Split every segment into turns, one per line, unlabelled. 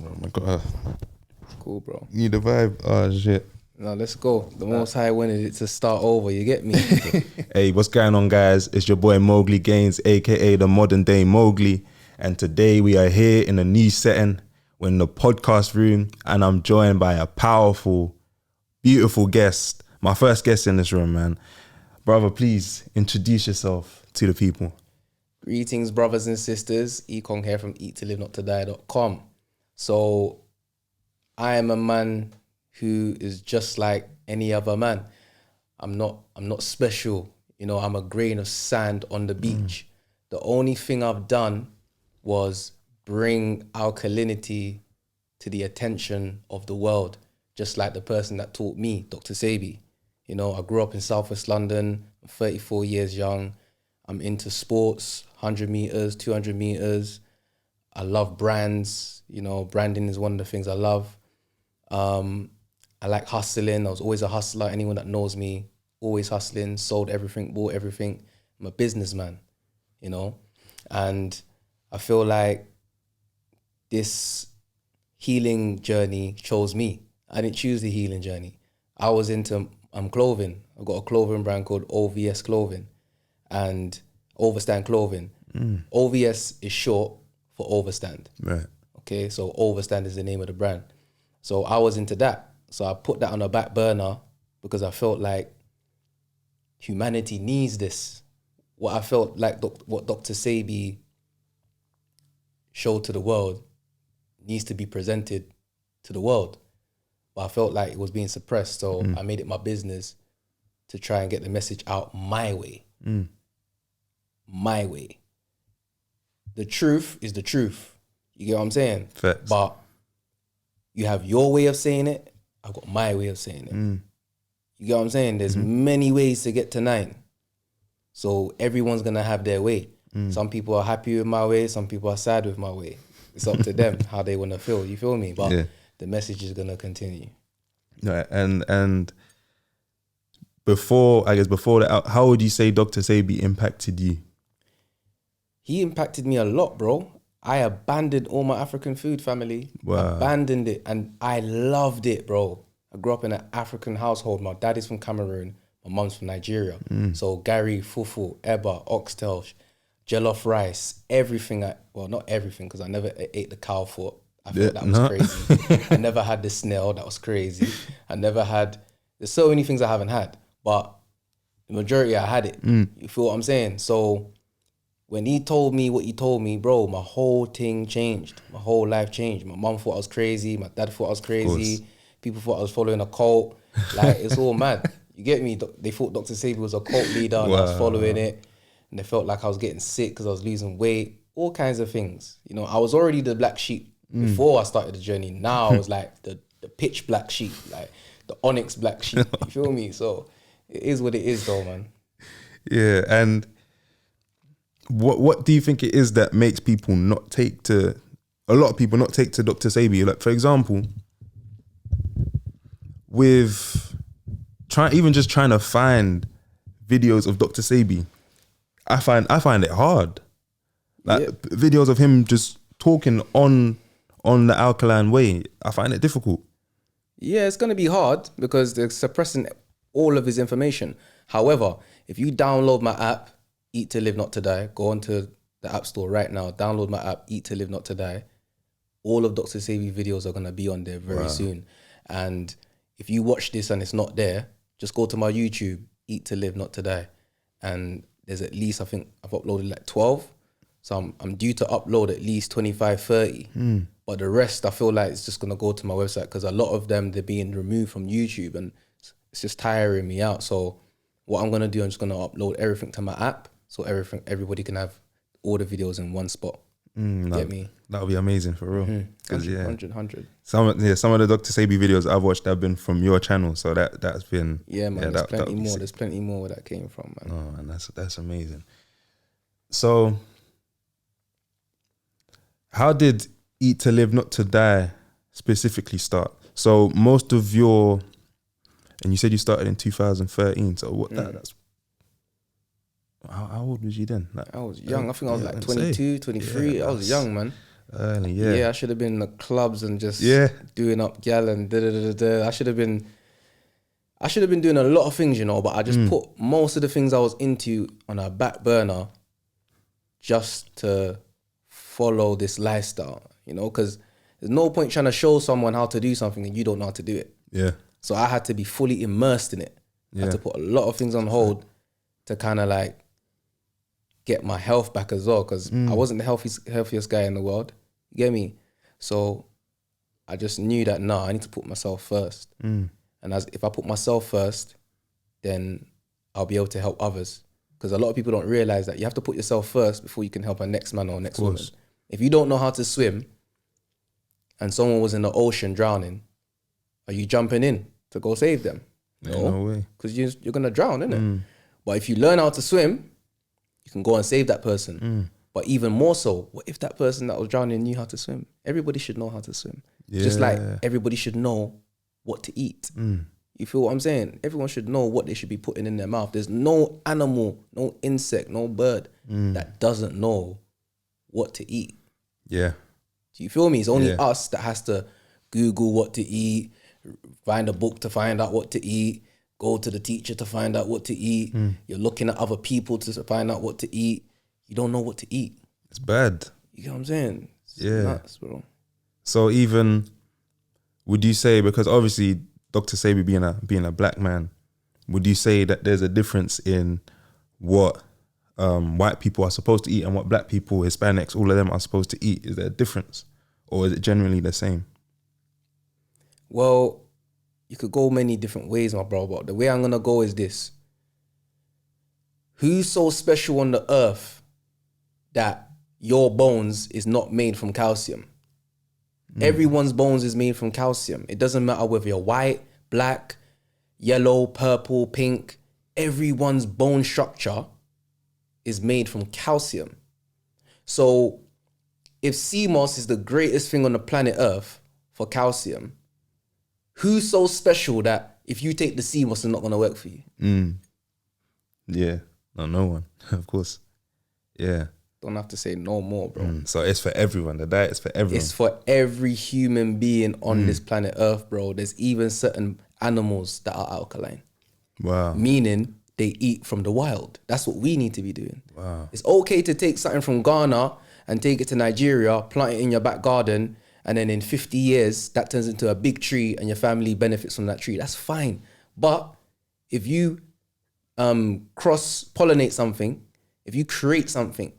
Oh my god.
Cool, bro.
Need a vibe. Oh shit.
Now let's go. The Most High wanted it to start over. You get me?
Hey, what's going on, guys? It's your boy Mowgli Gaines, aka the modern day Mowgli, and today we are here in a new setting. We're in the podcast room, and I'm joined by a powerful, beautiful guest. My first guest in this room, man. Brother, please introduce yourself to the people.
Greetings, brothers and sisters. Ekong here from eattolivenottoDie.com. So, I am a man who is just like any other man. I'm not special. You know, I'm a grain of sand on the beach. The only thing I've done was bring alkalinity to the attention of the world, just like the person that taught me, Dr. Sebi. You know, I grew up in Southwest London. I'm 34 years young. I'm into sports, 100 meters, 200 meters. I love brands. You know, branding is one of the things I love. I like hustling. I was always a hustler. Anyone that knows me, always hustling, sold everything, bought everything. I'm a businessman, you know? And I feel like this healing journey chose me. I didn't choose the healing journey. I was into clothing. I've got a clothing brand called OVS Clothing and Overstand Clothing. OVS is short for Overstand.
Right.
Okay, so Overstand is the name of the brand. So I was into that. So I put that on a back burner because I felt like humanity needs this. What I felt like what Dr. Sebi showed to the world needs to be presented to the world. But I felt like it was being suppressed. So I made it my business to try and get the message out my way. My way. The truth is the truth. You get what I'm saying?
Facts.
But you have your way of saying it. I've got my way of saying it. You get what I'm saying? There's many ways to get to 9. So everyone's going to have their way. Some people are happy with my way. Some people are sad with my way. It's up to them how they want to feel. You feel me? But the message is going to continue.
Right. And before that, how would you say Dr. Sebi impacted you?
He impacted me a lot, bro. I abandoned all my African food, family.
Wow.
Abandoned it. And I loved it, bro. I grew up in an African household. My dad is from Cameroon. My mum's from Nigeria. So Gary, fufu, eba, oxtail, jollof rice, everything. Well, not everything, because I never ate the cow foot. I thought that was crazy. I never had the snail. That was crazy. There's so many things I haven't had. But the majority, I had it. You feel what I'm saying? So when he told me what he told me, bro, my whole thing changed. My whole life changed. My mum thought I was crazy. My dad thought I was crazy. People thought I was following a cult. Like, it's all mad. You get me? They thought Dr. Sebi was a cult leader and I was following it. And they felt like I was getting sick because I was losing weight. All kinds of things. You know, I was already the black sheep before I started the journey. Now I was like the pitch black sheep, like the onyx black sheep. You feel me? So it is what it is though, man.
Yeah, and what do you think it is that makes people a lot of people not take to Dr. Sebi? Like, for example, with trying to find videos of Dr. Sebi, I find it hard. Like videos of him just talking on the alkaline way, I find it difficult.
Yeah, it's gonna be hard because they're suppressing all of his information. However, if you download my app, Eat to Live Not to Die, go onto the App Store right now, download my app, Eat to Live Not to Die. All of Dr. Sebi videos are gonna be on there very soon. And if you watch this and it's not there, just go to my YouTube, Eat to Live Not to Die. And there's at least, I think I've uploaded like 12. So I'm due to upload at least 25, 30. But the rest, I feel like it's just going to go to my website because a lot of them, they're being removed from YouTube and it's just tiring me out. So what I'm going to do, I'm just going to upload everything to my app so everybody can have all the videos in one spot. Get me?
That would be amazing for real.
100.
Some of the Dr. Sebi videos I've watched have been from your channel, so that's been
there's plenty more. There's plenty more where that came from, man.
Oh, and that's amazing. So, how did Eat to Live Not to Die specifically start? So most of and you said you started in 2013. So what that's how old was you then? Like,
I was young. I think I was like 22, 23. I was young, man.
Early, yeah.
Yeah, I should have been in the clubs and just
Yeah.
doing up gal and da. I should have been doing a lot of things, you know, but I just put most of the things I was into on a back burner just to follow this lifestyle, you know, because there's no point trying to show someone how to do something and you don't know how to do it.
Yeah.
So I had to be fully immersed in it. I had to put a lot of things on hold to kind of like get my health back as well, because I wasn't the healthiest guy in the world. You get me? So I just knew that, I need to put myself first. And if I put myself first, then I'll be able to help others. Because a lot of people don't realize that you have to put yourself first before you can help a next man or next woman. If you don't know how to swim and someone was in the ocean drowning, are you jumping in to go save them?
No way.
Because you're going to drown, innit? But if you learn how to swim, you can go and save that person. But even more so, what if that person that was drowning knew how to swim? Everybody should know how to swim.
Yeah.
Just like everybody should know what to eat. You feel what I'm saying? Everyone should know what they should be putting in their mouth. There's no animal, no insect, no bird that doesn't know what to eat.
Yeah.
Do you feel me? It's only us that has to Google what to eat, find a book to find out what to eat, go to the teacher to find out what to eat. You're looking at other people to find out what to eat. You don't know what to eat.
It's bad.
You get what I'm saying? It's nuts, bro.
So even, would you say, because obviously Dr. Sebi being a black man, would you say that there's a difference in what white people are supposed to eat and what black people, Hispanics, all of them are supposed to eat? Is there a difference? Or is it generally the same?
Well, you could go many different ways, my bro, but the way I'm going to go is this. Who's so special on the earth that your bones is not made from calcium? Everyone's bones is made from calcium. It doesn't matter whether you're white, black, yellow, purple, pink. Everyone's bone structure is made from calcium. So if sea moss is the greatest thing on the planet Earth for calcium, who's so special that if you take the sea moss, it's not going to work for you?
Yeah. No one. Of course. Yeah.
Don't have to say no more, bro.
So it's for everyone. The diet is for everyone.
It's for every human being on this planet Earth, bro. There's even certain animals that are alkaline.
Wow.
Meaning they eat from the wild. That's what we need to be doing.
Wow.
It's okay to take something from Ghana and take it to Nigeria, plant it in your back garden, and then in 50 years, that turns into a big tree and your family benefits from that tree. That's fine. But if you cross-pollinate something, if you create something,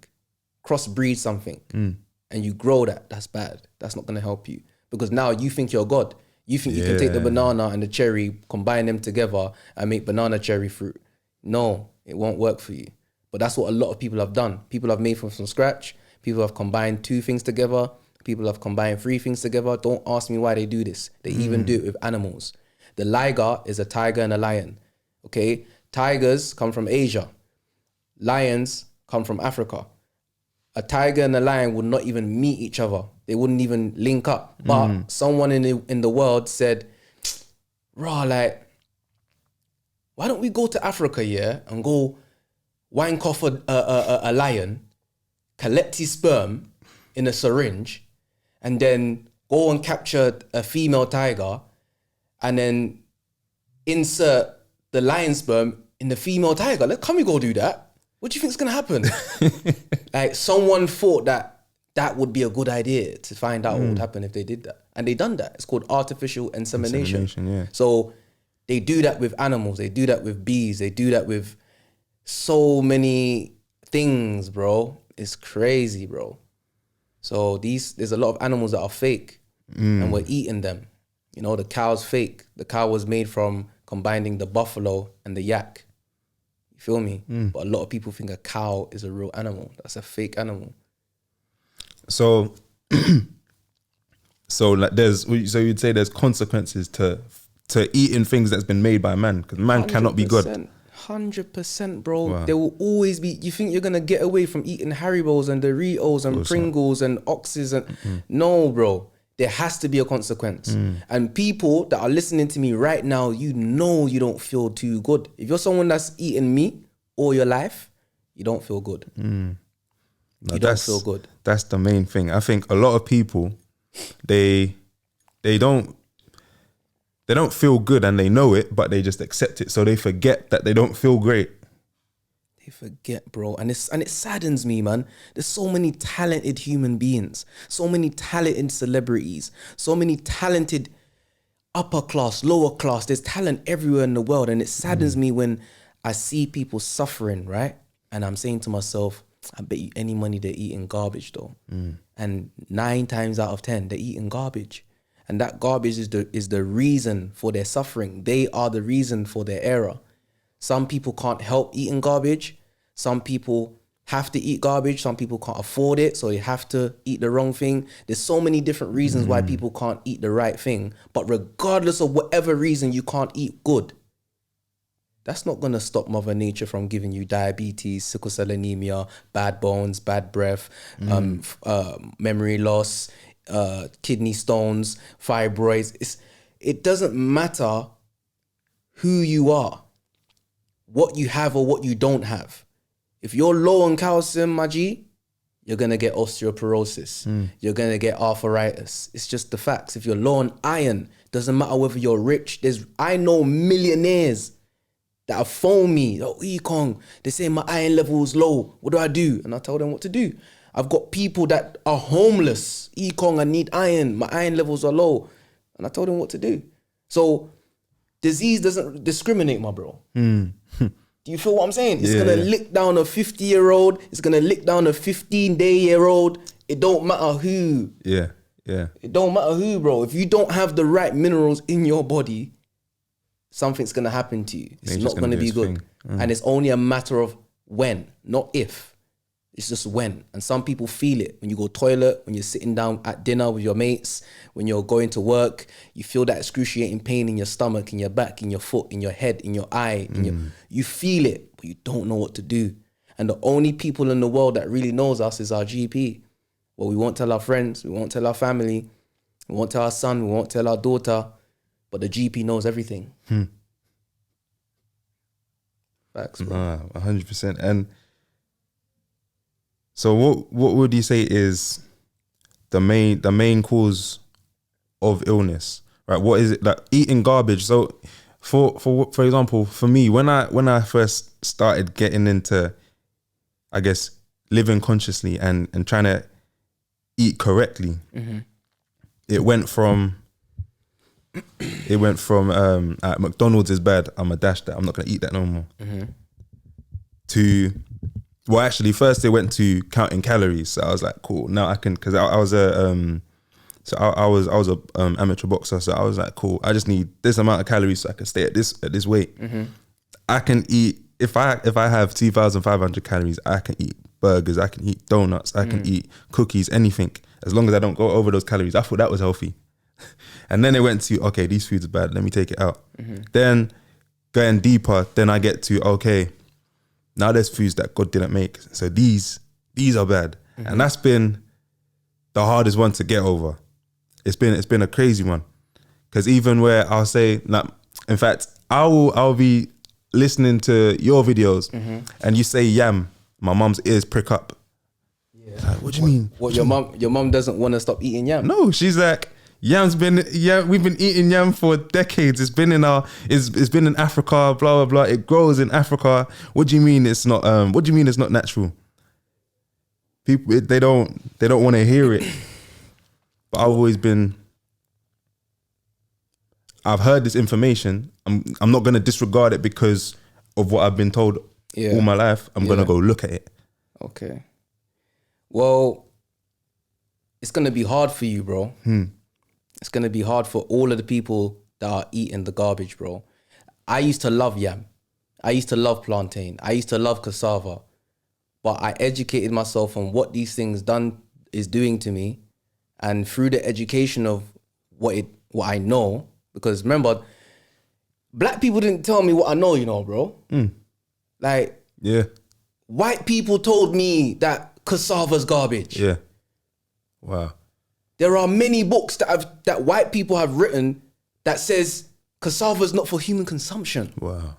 crossbreed something, and you grow that, that's bad. That's not going to help you. Because now you think you're God. You think you can take the banana and the cherry, combine them together and make banana cherry fruit. No, it won't work for you. But that's what a lot of people have done. People have made from scratch. People have combined 2 things together. People have combined 3 things together. Don't ask me why they do this. They even do it with animals. The liger is a tiger and a lion. Okay? Tigers come from Asia. Lions come from Africa. A tiger and a lion would not even meet each other. They wouldn't even link up. But someone in the world said, like, why don't we go to Africa, and go wank off a lion, collect his sperm in a syringe, and then go and capture a female tiger, and then insert the lion sperm in the female tiger. Can we go do that? What do you think is going to happen? Like, someone thought that would be a good idea to find out what would happen if they did that. And they done that. It's called artificial insemination. So they do that with animals. They do that with bees. They do that with so many things, bro. It's crazy, bro. So there's a lot of animals that are fake and we're eating them. You know, the cow's fake. The cow was made from combining the buffalo and the yak. You feel me? But a lot of people think a cow is a real animal. That's a fake animal.
So, like so you'd say there's consequences to eating things that's been made by man, because man cannot be God.
100%, bro.
Wow.
There will always be. You think you're gonna get away from eating Haribos and Doritos and Pringles and Oxys and no, bro. There has to be a consequence. And people that are listening to me right now, you know you don't feel too good. If you're someone that's eaten meat all your life, you don't feel good. You don't feel good.
That's the main thing. I think a lot of people, they don't feel good and they know it, but they just accept it. So they forget that they don't feel great.
They forget, bro. And it saddens me, man. There's so many talented human beings, so many talented celebrities, so many talented upper class, lower class. There's talent everywhere in the world. And it saddens me when I see people suffering, right? And I'm saying to myself, I bet you any money they're eating garbage though. And 9 times out of 10, they're eating garbage. And that garbage is the reason for their suffering. They are the reason for their error. Some people can't help eating garbage. Some people have to eat garbage. Some people can't afford it, so they have to eat the wrong thing. There's so many different reasons why people can't eat the right thing. But regardless of whatever reason you can't eat good, that's not going to stop Mother Nature from giving you diabetes, sickle cell anemia, bad bones, bad breath, memory loss, kidney stones, fibroids. It doesn't matter who you are, what you have or what you don't have. If you're low on calcium, my G, you're going to get osteoporosis. You're going to get arthritis. It's just the facts. If you're low on iron, doesn't matter whether you're rich. I know millionaires that have phoned me. Oh, Ekong, they say my iron level is low. What do I do? And I tell them what to do. I've got people that are homeless. Ekong, I need iron. My iron levels are low. And I told them what to do. So disease doesn't discriminate, my bro. Do you feel what I'm saying? It's going to lick down a 50-year-old. It's going to lick down a 15-day-year-old. It don't matter who.
Yeah.
It don't matter who, bro. If you don't have the right minerals in your body, something's going to happen to you. It's not going to be good. And it's only a matter of when, not if. It's just when. And some people feel it when you go toilet, when you're sitting down at dinner with your mates, when you're going to work, you feel that excruciating pain in your stomach, in your back, in your foot, in your head, in your eye. You feel it, but you don't know what to do. And the only people in the world that really knows us is our GP. Well, we won't tell our friends, we won't tell our family, we won't tell our son, we won't tell our daughter, but the GP knows everything. Facts, bro.
100%. And so what would you say is the main cause of illness, right? What is it? Like eating garbage. So for example, for me, when I first started getting into, I guess, living consciously and trying to eat correctly, it went from McDonald's is bad, I'm a dash that, I'm not gonna eat that no more. To, well, actually, first they went to counting calories. So I was like, cool. Now I can, because I was a amateur boxer. So I was like, cool. I just need this amount of calories so I can stay at this weight. I can eat, if I have 2,500 calories, I can eat burgers, I can eat donuts, I can eat cookies, anything, as long as I don't go over those calories. I thought that was healthy. And then it went to, okay, these foods are bad, let me take it out. Then going deeper, then I get to, okay, now there's foods that God didn't make. So these are bad. And that's been the hardest one to get over. It's been a crazy one. Because even where I'll say, like, in fact, I'll be listening to your videos and you say yam, my mum's ears prick up. Like, what do you mean?
What, your mum doesn't want to stop eating yam?
No, she's like, we've been eating yam for decades. It's been in Africa, blah blah blah. It grows in Africa. What do you mean it's not? What do you mean it's not natural? People, they don't want to hear it. But I've heard this information. I'm not gonna disregard it because of what I've been told all my life. I'm gonna go look at it.
Okay. Well, it's gonna be hard for you, bro. It's going to be hard for all of the people that are eating the garbage, bro. I used to love yam. I used to love plantain. I used to love cassava. But I educated myself on what these things is doing to me. And through the education of what I know, because remember, black people didn't tell me what I know, bro. Like, white people told me that cassava's garbage.
Yeah. Wow.
There are many books that white people have written that says cassava is not for human consumption.
Wow.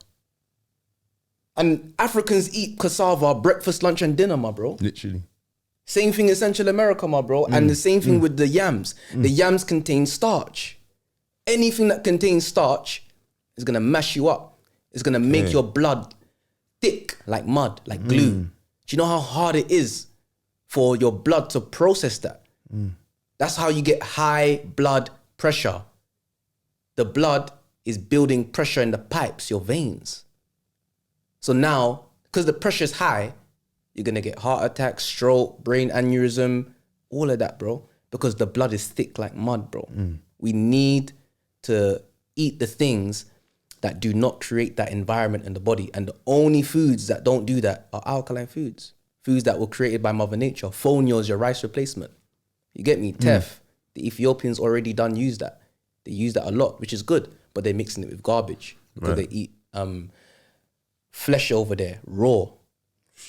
And Africans eat cassava breakfast, lunch, and dinner, my bro.
Literally.
Same thing in Central America, my bro. And the same thing with the yams. The yams contain starch. Anything that contains starch is going to mash you up. It's going to make your blood thick like mud, like glue. Do you know how hard it is for your blood to process that? That's how you get high blood pressure. The blood is building pressure in the pipes, your veins. So now, because the pressure is high, you're going to get heart attack, stroke, brain aneurysm, all of that, bro. Because the blood is thick like mud, bro. We need to eat the things that do not create that environment in the body. And the only foods that don't do that are alkaline foods. Foods that were created by Mother Nature. Fonio is your rice replacement. You get me? Teff. The Ethiopians already done use that. They use that a lot, which is good. But they're mixing it with garbage. Because they eat flesh over there, raw.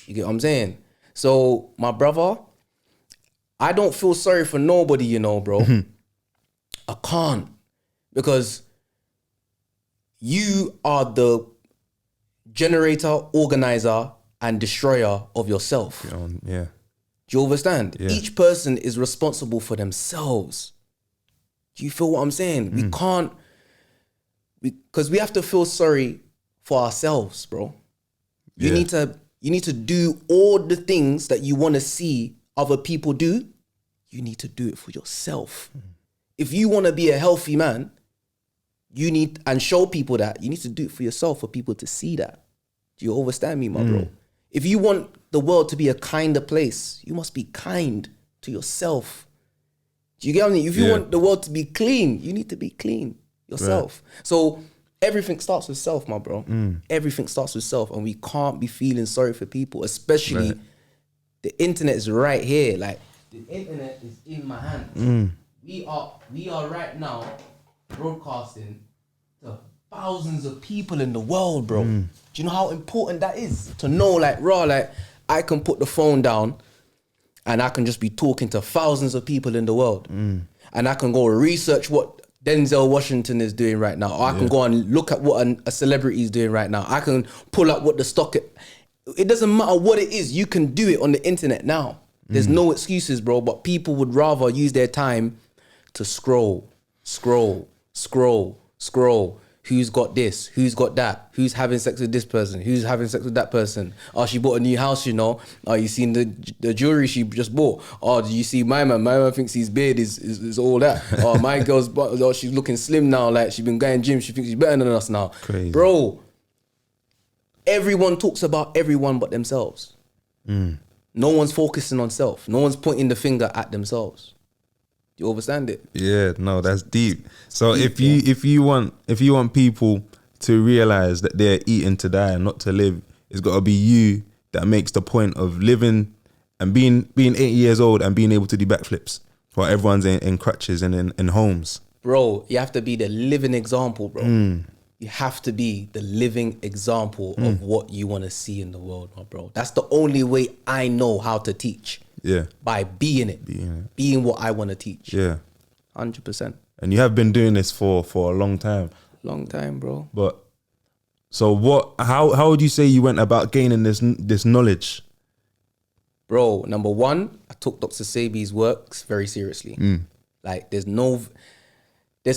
You get what I'm saying? So, my brother, I don't feel sorry for nobody, you know, bro. I can't. Because you are the generator, organizer, and destroyer of yourself.
Yeah.
Do you understand?
Yeah.
Each person is responsible for themselves. Do you feel what I'm saying? We can't, because we have to feel sorry for ourselves, bro. You need to do all the things that you want to see other people do. You need to do it for yourself. If you want to be a healthy man, you need, and show people that, you need to do it for yourself, for people to see that. Do you understand me, my bro? If you want the world to be a kinder place, you must be kind to yourself. Do you get what I mean? If you want the world to be clean, you need to be clean yourself. Right. So everything starts with self, my bro. Everything starts with self, and we can't be feeling sorry for people, especially the internet is right here. Like, the internet is in my hand. We are right now broadcasting to thousands of people in the world, bro. Do you know how important that is? To know, like, raw, like, I can put the phone down and I can just be talking to thousands of people in the world. And I can go research what Denzel Washington is doing right now. Or I can go and look at what a celebrity is doing right now. I can pull up what the stock... It doesn't matter what it is. You can do it on the internet now. There's no excuses, bro. But people would rather use their time to scroll. Who's got this? Who's got that? Who's having sex with this person? Who's having sex with that person? Oh, she bought a new house, you know. Oh, you seen the jewelry she just bought? Oh, do you see my man? My man thinks his beard is all that. Oh, my girl's, oh, she's looking slim now. Like, she's been going gym. She thinks she's better than us now.
Crazy.
Bro, everyone talks about everyone but themselves. No one's focusing on self. No one's pointing the finger at themselves. You understand it?
Yeah, no, that's deep. So if you want people to realize that they're eating to die and not to live, it's got to be you that makes the point of living and being 80 years old and being able to do backflips while everyone's in crutches and in homes.
Bro, you have to be the living example, bro. You have to be the living example of what you want to see in the world, my bro. That's the only way I know how to teach. Yeah. By being it. Being what I want to teach. Yeah. 100%.
And you have been doing this for a long time.
Long time, bro.
But so how would you say you went about gaining this knowledge?
Bro, number one, I took Dr. Sebi's works very seriously. Like, there's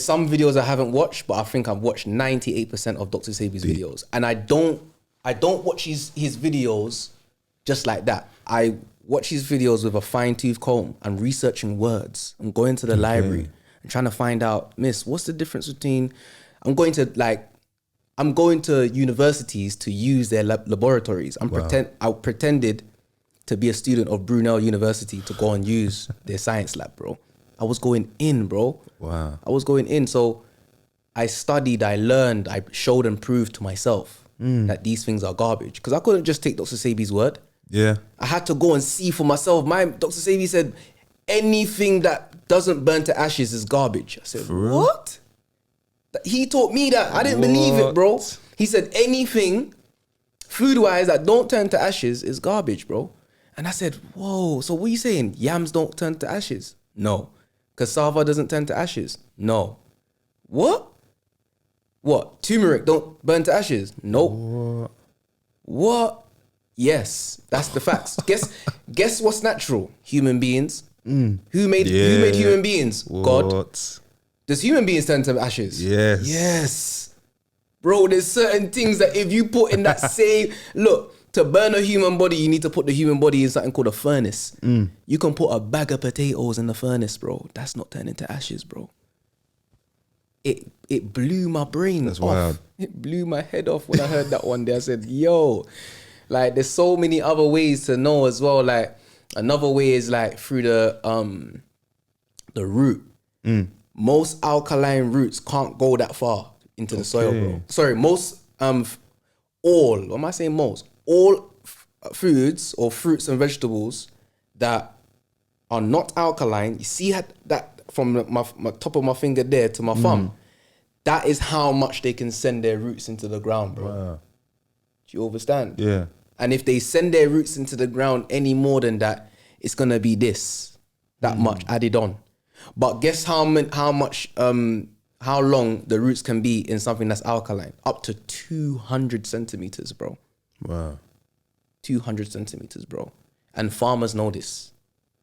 some videos I haven't watched, but I think I've watched 98% of Dr. Sebi's videos. And I don't watch his videos just like that. I watch his videos with a fine-tooth comb and researching words. I'm going to the library and trying to find out, miss, what's the difference between... I'm going to universities to use their laboratories. I pretended to be a student of Brunel University to go and use their science lab, bro. I was going in, bro.
Wow.
I was going in. So I studied, I learned, I showed and proved to myself that these things are garbage. Because I couldn't just take Dr. Sebi's word. Yeah. I had to go and see for myself. Dr. Sebi said, anything that doesn't burn to ashes is garbage. I said, what? He taught me that. I didn't believe it, bro. He said, anything food-wise that don't turn to ashes is garbage, bro. And I said, whoa, so what are you saying? Yams don't turn to ashes? No. Cassava doesn't turn to ashes? No. What? Turmeric don't burn to ashes? Nope. What? Yes, that's the facts. Guess what's natural? Human beings. Who made human beings? God.
What?
Does human beings turn to ashes?
Yes.
Yes. Bro, there's certain things that if you put in that same... Look, to burn a human body, you need to put the human body in something called a furnace. You can put a bag of potatoes in the furnace, bro. That's not turning to ashes, bro. It blew my brain off.
Wild.
It blew my head off when I heard that one day. I said, yo, like there's so many other ways to know as well. Like another way is like through the root. Most alkaline roots can't go that far into the soil, bro. Sorry, most all am I saying most? All foods or fruits and vegetables that are not alkaline. You see that from my top of my finger there to my thumb. That is how much they can send their roots into the ground, bro.
Wow.
Do you understand?
Yeah.
And if they send their roots into the ground any more than that, it's gonna be that much added on. But guess how long the roots can be in something that's alkaline? Up to 200 centimeters, bro.
Wow.
200 centimeters, bro. And farmers know this.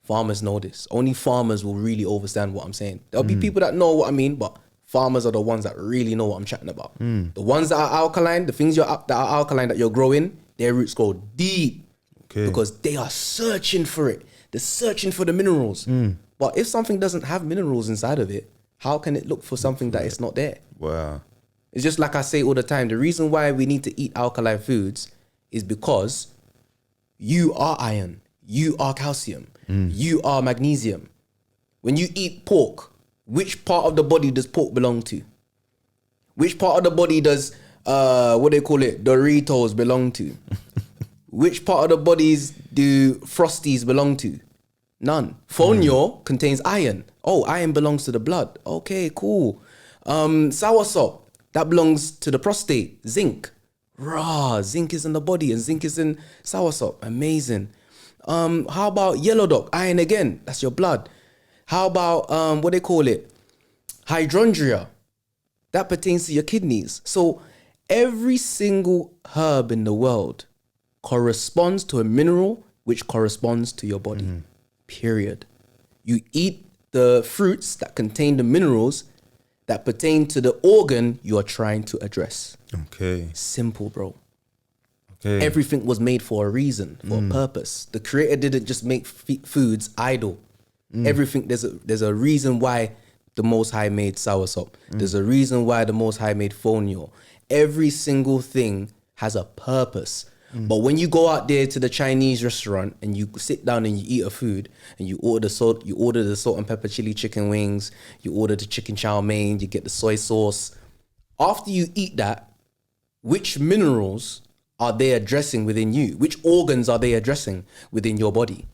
Farmers know this. Only farmers will really understand what I'm saying. There'll be people that know what I mean, but farmers are the ones that really know what I'm chatting about. The ones that are alkaline, the things that are alkaline that you're growing, their roots go deep because they are searching for it. They're searching for the minerals. But if something doesn't have minerals inside of it, how can it look for something that is not there?
Wow.
It's just like I say all the time. The reason why we need to eat alkaline foods is because you are iron, you are calcium, you are magnesium. When you eat pork, which part of the body does pork belong to? Which part of the body does, Doritos belong to? Which part of the bodies do Frosties belong to? None. Fonio contains iron. Oh, iron belongs to the blood. Okay, cool. Soursop, that belongs to the prostate. Zinc. Zinc is in the body and zinc is in soursop. Amazing. How about yellow dog? Iron again. That's your blood. How about, hydrangea. That pertains to your kidneys. So every single herb in the world corresponds to a mineral which corresponds to your body. Period. You eat the fruits that contain the minerals that pertain to the organ you are trying to address.
Okay.
Simple, bro.
Okay.
Everything was made for a reason, for a purpose. The creator didn't just make foods idle. Everything, there's a reason why the Most High made soursop. There's a reason why the Most High made fonio. Every single thing has a purpose. But when you go out there to the Chinese restaurant and you sit down and you eat a food and you order the salt and pepper chili chicken wings, you order the chicken chow mein, you get the soy sauce. After you eat that, which minerals are they addressing within you? Which organs are they addressing within your body?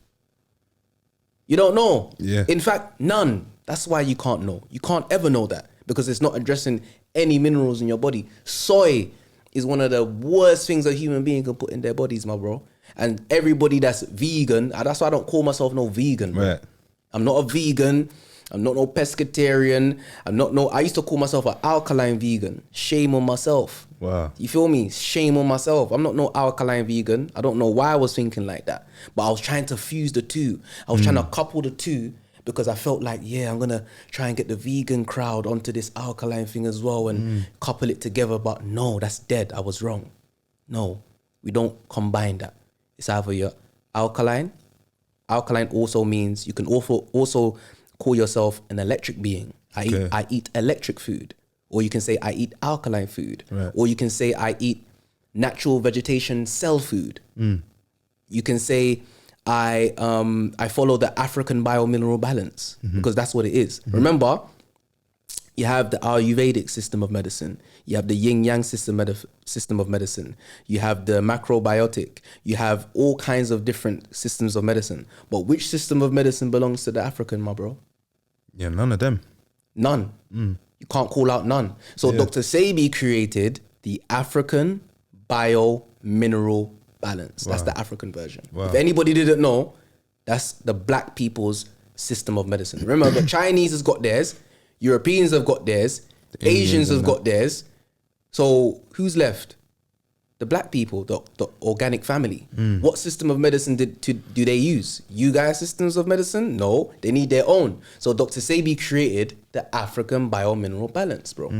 You don't know.
Yeah.
In fact, none. That's why you can't know. You can't ever know that because it's not addressing any minerals in your body. Soy is one of the worst things a human being can put in their bodies, my bro. And everybody that's vegan, that's why I don't call myself no vegan. Bro.
Right.
I'm not a vegan. I'm not no pescatarian. I used to call myself an alkaline vegan. Shame on myself.
Wow.
You feel me? Shame on myself. I'm not no alkaline vegan. I don't know why I was thinking like that. But I was trying to fuse the two. I was trying to couple the two because I felt like, yeah, I'm going to try and get the vegan crowd onto this alkaline thing as well and couple it together. But no, that's dead. I was wrong. No, we don't combine that. It's either you're alkaline. Alkaline also means you can also call yourself an electric being. I eat electric food. Or you can say I eat alkaline food.
Right.
Or you can say I eat natural vegetation cell food. You can say I follow the African biomineral balance because that's what it is. Remember, you have the Ayurvedic system of medicine. You have the yin-yang system of medicine. You have the macrobiotic. You have all kinds of different systems of medicine. But which system of medicine belongs to the African, my bro?
Yeah, none of them.
None. You can't call out none. So Dr. Sebi created the African biomineral balance. That's the African version.
Wow.
If anybody didn't know, that's the black people's system of medicine. Remember, the Chinese has got theirs. Europeans have got theirs. Asians have got theirs. So who's left? The black people, the organic family. What system of medicine do they use? You guys' systems of medicine? No, they need their own. So Dr. Sebi created the African biomineral balance, bro.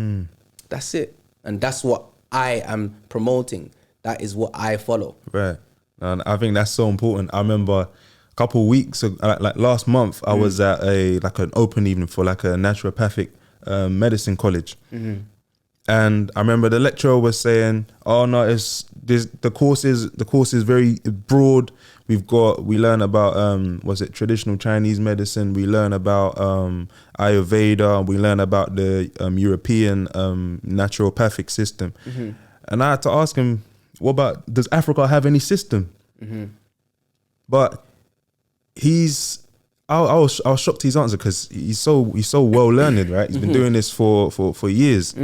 That's it. And that's what I am promoting. That is what I follow.
Right. And I think that's so important. I remember a couple of weeks ago, like last month, I was at an open evening for like a naturopathic medicine college. And I remember the lecturer was saying, "Oh no, the course is very broad. We learn about traditional Chinese medicine. We learn about Ayurveda. We learn about the European naturopathic system." And I had to ask him, "What about, does Africa have any system?" But I was shocked his answer, because he's so well learned, right? He's been doing this for years.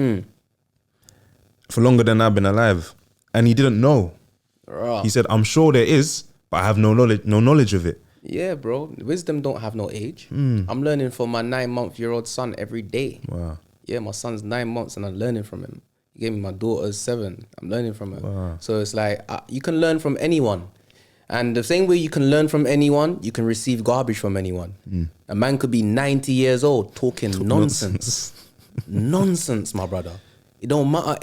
For longer than I've been alive, and he didn't know. He said, "I'm sure there is, but I have no knowledge of it."
Yeah, bro. Wisdom don't have no age. I'm learning from my 9-month-old son every day.
Wow.
Yeah, my son's 9 months, and I'm learning from him. He gave me my daughter's 7. I'm learning from her.
Wow.
So it's like you can learn from anyone, and the same way you can learn from anyone, you can receive garbage from anyone. A man could be 90 years old talking nonsense. Nonsense, my brother. It don't matter.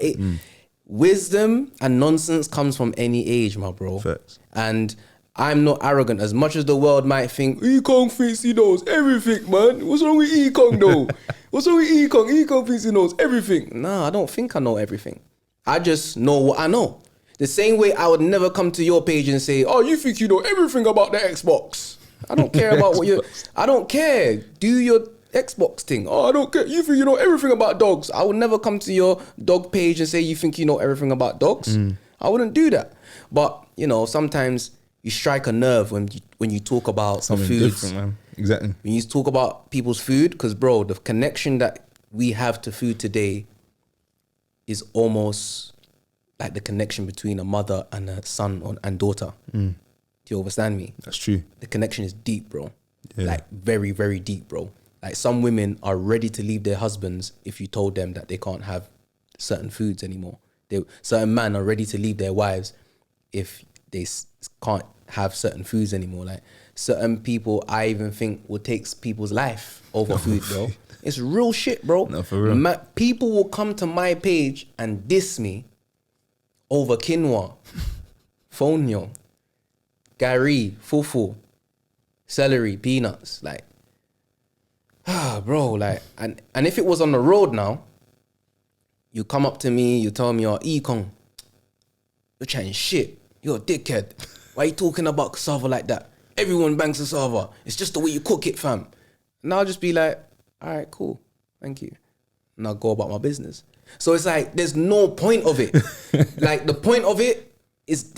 Wisdom and nonsense comes from any age, my bro.
Facts.
And I'm not arrogant. As much as the world might think, Ekong thinks he knows everything, man. What's wrong with Ekong, though? What's wrong with Ekong? Ekong thinks he knows everything. Nah, I don't think I know everything. I just know what I know. The same way I would never come to your page and say, "Oh, you think you know everything about the Xbox." I don't care about what you... I don't care. Do your Xbox thing. "Oh, I don't care. You think you know everything about dogs." I would never come to your dog page and say, "You think you know everything about dogs." I wouldn't do that. But sometimes you strike a nerve when you talk about
Something
foods.
different, man. Exactly.
When you talk about people's food, because bro, the connection that we have to food today is almost like the connection between a mother and a son and daughter. Do you understand me?
That's true.
The connection is deep, bro.
Yeah.
Like very, very deep, bro. Like some women are ready to leave their husbands if you told them that they can't have certain foods anymore. Certain men are ready to leave their wives if they can't have certain foods anymore. Like certain people, I even think will take people's life over food, bro. It's real shit, bro.
No, for real.
People will come to my page and diss me over quinoa, fonio, gari, fufu, celery, peanuts, like. Bro, like, and if it was on the road now, you come up to me, you tell me, "Oh, Ekong, you're chatting shit. You're a dickhead. Why are you talking about cassava like that? Everyone bangs cassava. It's just the way you cook it, fam." And I'll just be like, "All right, cool. Thank you." And I'll go about my business. So it's like, there's no point of it. Like, the point of it is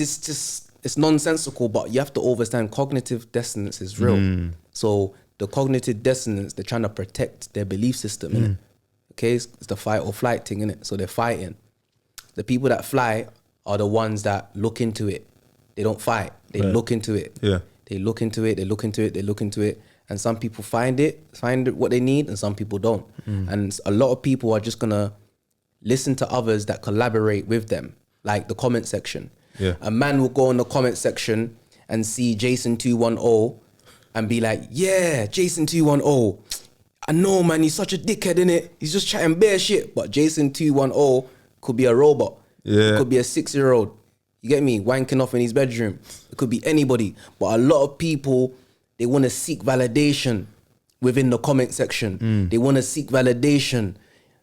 it's nonsensical, but you have to understand cognitive dissonance is real. So the cognitive dissonance, they're trying to protect their belief system, innit? Okay, it's the fight or flight thing, innit? So they're fighting. The people that fly are the ones that look into it. They don't fight. They look into it.
Yeah.
They look into it. They look into it. They look into it. And some people find what they need, and some people don't. And a lot of people are just gonna listen to others that collaborate with them, like the comment section.
Yeah.
A man will go in the comment section and see Jason 210 and be like, "Yeah, Jason 210. I know, man, he's such a dickhead, innit? He's just chatting bare shit." But Jason 210 could be a robot.
Yeah.
It could be a 6-year-old. You get me? Wanking off in his bedroom. It could be anybody. But a lot of people, they want to seek validation within the comment section. They want to seek validation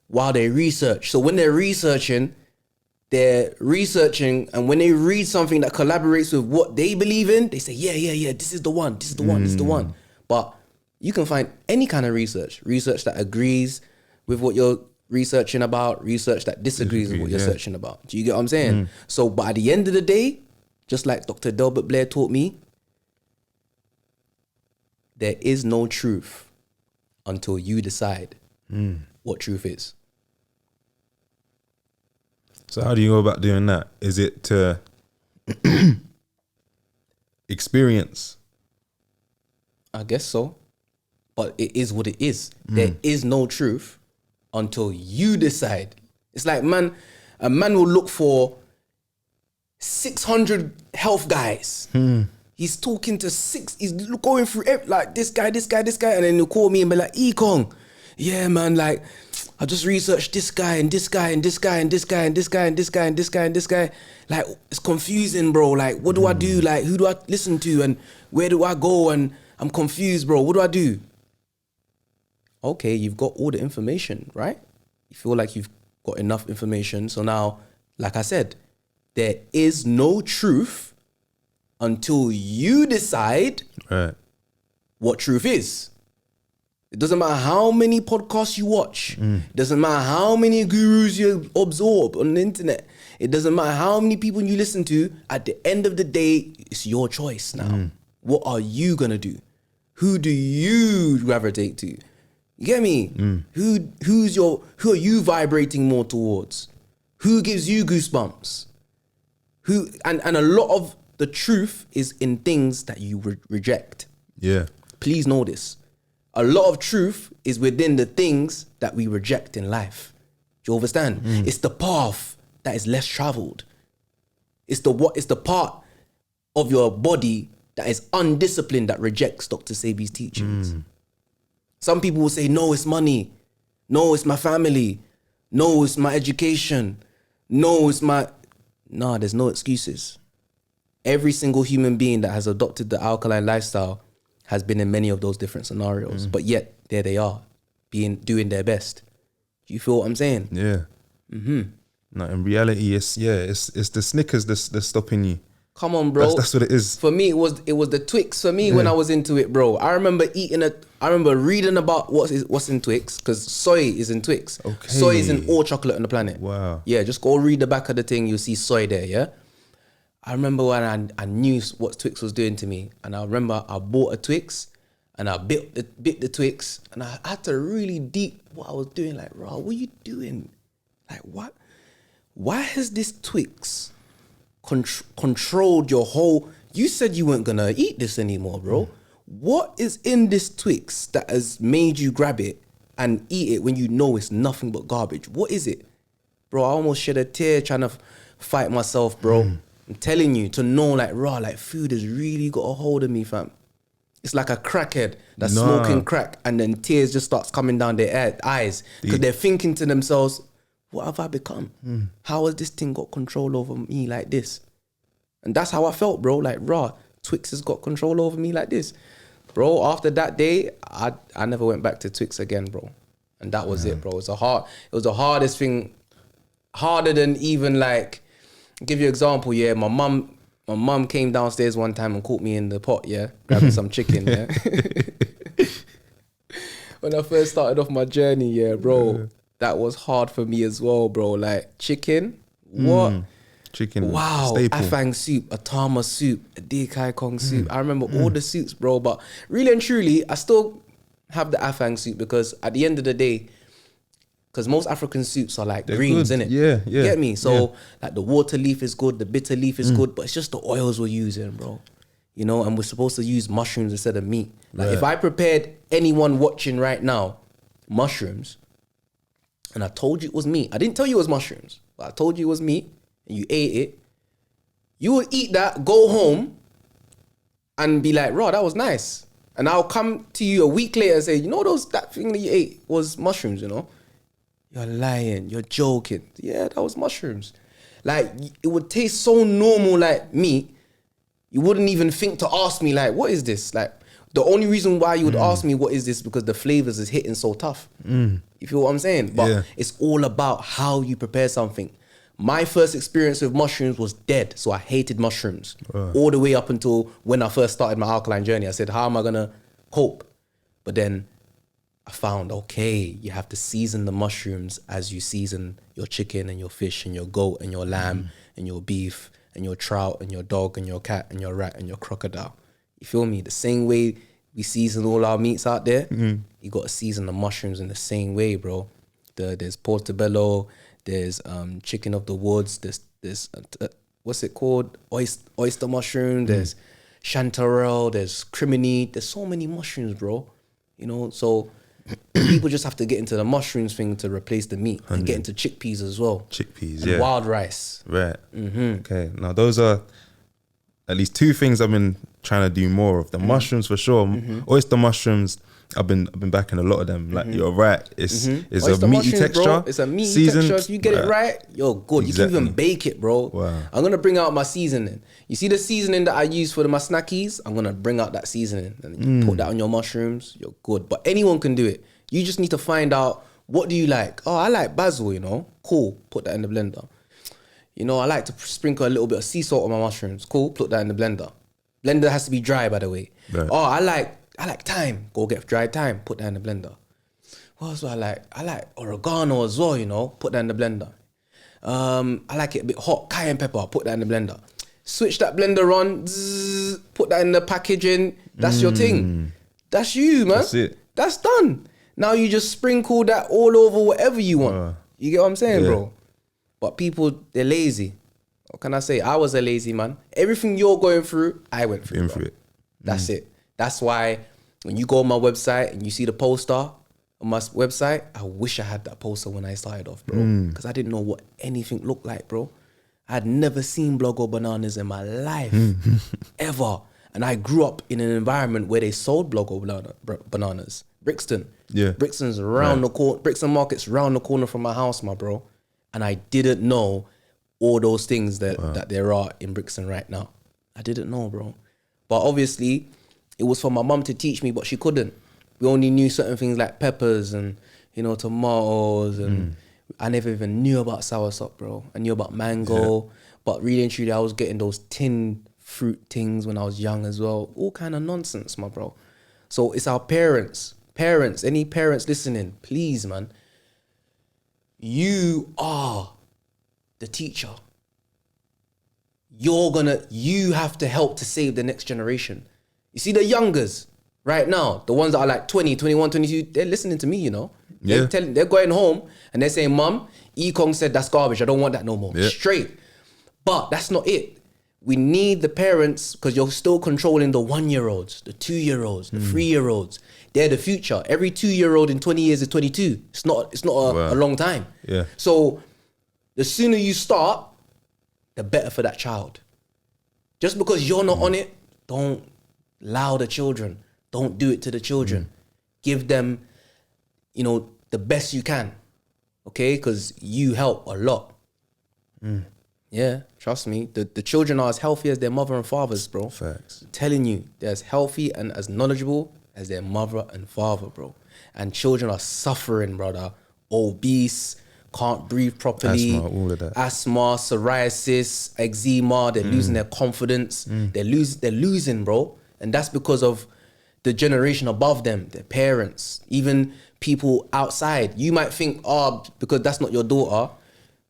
while they research. So when they're researching, and when they read something that collaborates with what they believe in, they say, yeah, this is the one, this is the one, this is the one. But you can find any kind of research that agrees with what you're researching about, research that disagrees with what you're searching about. Do you get what I'm saying? So, but at the end of the day, just like Dr. Delbert Blair taught me, there is no truth until you decide what truth is.
So how do you go about doing that? Is it to experience?
I guess so. But it is what it is. There is no truth until you decide. It's like, a man will look for 600 health guys. He's talking to he's going through like this guy, and then he'll call me and be like, Ekong, yeah, man, like, I just researched this guy and this guy and this guy and this guy and this guy and this guy and this guy and this guy. Like, it's confusing, bro. Like, what do I do? Like, who do I listen to and where do I go? And I'm confused, bro. What do I do? Okay, you've got all the information, right? You feel like you've got enough information. So now, like I said, there is no truth until you decide what truth is. It doesn't matter how many podcasts you watch. It doesn't matter how many gurus you absorb on the internet. It doesn't matter how many people you listen to. At the end of the day, it's your choice now. What are you going to do? Who do you gravitate to? You get me? Who are you vibrating more towards? Who gives you goosebumps? And a lot of the truth is in things that you reject.
Yeah.
Please know this. A lot of truth is within the things that we reject in life. Do you understand? It's the path that is less traveled. It's the part of your body that is undisciplined that rejects Dr. Sebi's teachings. Some people will say, no, it's money. No, it's my family. No, it's my education. No, it's my... No, there's no excuses. Every single human being that has adopted the alkaline lifestyle has been in many of those different scenarios, but yet there they are, doing their best. Do you feel what I'm saying?
Yeah. No, in reality, it's the Snickers that's stopping you.
Come on, bro.
That's what it is.
For me, it was the Twix. For me, when I was into it, bro, I remember reading about what's in Twix, because soy is in Twix.
Okay.
Soy is in all chocolate on the planet.
Wow.
Yeah, just go read the back of the thing. You'll see soy there. Yeah. I remember when I knew what Twix was doing to me, and I remember I bought a Twix and I bit the Twix, and I had to really deep what I was doing. Like, bro, what are you doing? Like, what? Why has this Twix controlled your whole... You said you weren't gonna eat this anymore, bro. What is in this Twix that has made you grab it and eat it when you know it's nothing but garbage? What is it? Bro, I almost shed a tear trying to fight myself, bro. I'm telling you, to know, like, raw, like, food has really got a hold of me, fam. It's like a crackhead that's smoking crack, and then tears just starts coming down their eyes because they're thinking to themselves, what have I become? How has this thing got control over me like this? And that's how I felt, bro. Like, raw, Twix has got control over me like this. Bro, after that day, I never went back to Twix again, bro. And that was it, bro. It was the hardest thing, harder than even, like... Give you an example, yeah. My mum came downstairs one time and caught me in the pot, yeah, grabbing some chicken, yeah. When I first started off my journey, yeah, bro, that was hard for me as well, bro. Like, chicken, what?
Chicken,
wow,
staple.
afang soup, a tama soup, a dekai kong soup. I remember all the soups, bro. But really and truly, I still have the afang soup because at the end of the day, because most African soups are like greens, innit?
Yeah.
You get me? So like the water leaf is good, the bitter leaf is good, but it's just the oils we're using, bro. You know, and we're supposed to use mushrooms instead of meat. Like if I prepared anyone watching right now mushrooms, and I told you it was meat, I didn't tell you it was mushrooms, but I told you it was meat, and you ate it, you will eat that, go home, and be like, "Raw, that was nice." And I'll come to you a week later and say, "You know, that thing that you ate was mushrooms, you know?" You're lying. You're joking. Yeah, that was mushrooms. Like, it would taste so normal like meat. You wouldn't even think to ask me, like, what is this? Like, the only reason why you would ask me what is this because the flavors is hitting so tough. You feel what I'm saying? But it's all about how you prepare something. My first experience with mushrooms was dead. So I hated mushrooms. All the way up until when I first started my alkaline journey. I said, how am I going to cope? But then I found, okay, you have to season the mushrooms as you season your chicken and your fish and your goat and your lamb and your beef and your trout and your dog and your cat and your rat and your crocodile. You feel me? The same way we season all our meats out there, you got to season the mushrooms in the same way, bro. There's portobello, there's chicken of the woods, there's what's it called? Oyster mushroom, there's chanterelle, there's crimini, there's so many mushrooms, bro. You know, so People just have to get into the mushrooms thing to replace the meat and get into chickpeas as well.
Chickpeas,
and wild rice.
Right. Okay. Now those are at least two things I've been trying to do more of. The mushrooms for sure. Oyster mushrooms. I've been backing a lot of them. Like you're right. It's
Oyster
a meaty
mushrooms,
texture.
bro. It's a meaty texture. If you get it right, you're good. You can even bake it, bro.
Wow.
I'm gonna bring out my seasoning. You see the seasoning that I use for my snackies? I'm gonna bring out that seasoning and you put that on your mushrooms. You're good. But anyone can do it. You just need to find out, what do you like? Oh, I like basil, you know. Cool. Put that in the blender. You know, I like to sprinkle a little bit of sea salt on my mushrooms. Cool. Put that in the blender. Blender has to be dry, by the way. Right. Oh, I like thyme. Go get dried thyme. Put that in the blender. What else do I like? I like oregano as well, you know. Put that in the blender. I like it a bit hot. Cayenne pepper. Put that in the blender. Switch that blender on. Zzz, put that in the packaging. That's your thing. That's you, man.
That's it.
That's done. Now you just sprinkle that all over whatever you want. You get what I'm saying, bro? But people, they're lazy. What can I say? I was a lazy man. Everything you're going through, I went through. That's it. That's why when you go on my website and you see the poster on my website, I wish I had that poster when I started off, bro. Because I didn't know what anything looked like, bro. I had never seen Bloggo bananas in my life, ever. And I grew up in an environment where they sold Bloggo bananas. Brixton. Yeah. Brixton's around the corner. Brixton Market's around the corner from my house, my bro. And I didn't know all those things that there are in Brixton right now. I didn't know, bro. But obviously, it was for my mum to teach me, but she couldn't. We only knew certain things like peppers and, you know, tomatoes. And I never even knew about soursop, bro. I knew about mango. But really and truly, I was getting those tin fruit things when I was young as well. All kind of nonsense, my bro. So it's our parents. Parents, any parents listening, please, man. You are the teacher. You have to help to save the next generation. You see the youngers right now, the ones that are like 20, 21, 22, they're listening to me, you know. They're going home and they're saying, Mum, Ekong said that's garbage. I don't want that no more. Straight. But that's not it. We need the parents, because you're still controlling the 1-year-olds, the 2-year-olds, the 3-year-olds. They're the future. Every 2-year-old in 20 years is 22. It's not a long time. Yeah. So the sooner you start, the better for that child. Just because you're not on it, don't allow the children. Don't do it to the children. Give them, you know, the best you can. Okay? Because you help a lot. Yeah, trust me. The children are as healthy as their mother and fathers, bro.
Facts.
I'm telling you, they're as healthy and as knowledgeable as their mother and father, bro. And children are suffering, brother. Obese, can't breathe properly.
Asthma, all of that.
Asthma, psoriasis, eczema. They're losing their confidence. They're losing, bro. And that's because of the generation above them, their parents, even people outside. You might think, because that's not your daughter.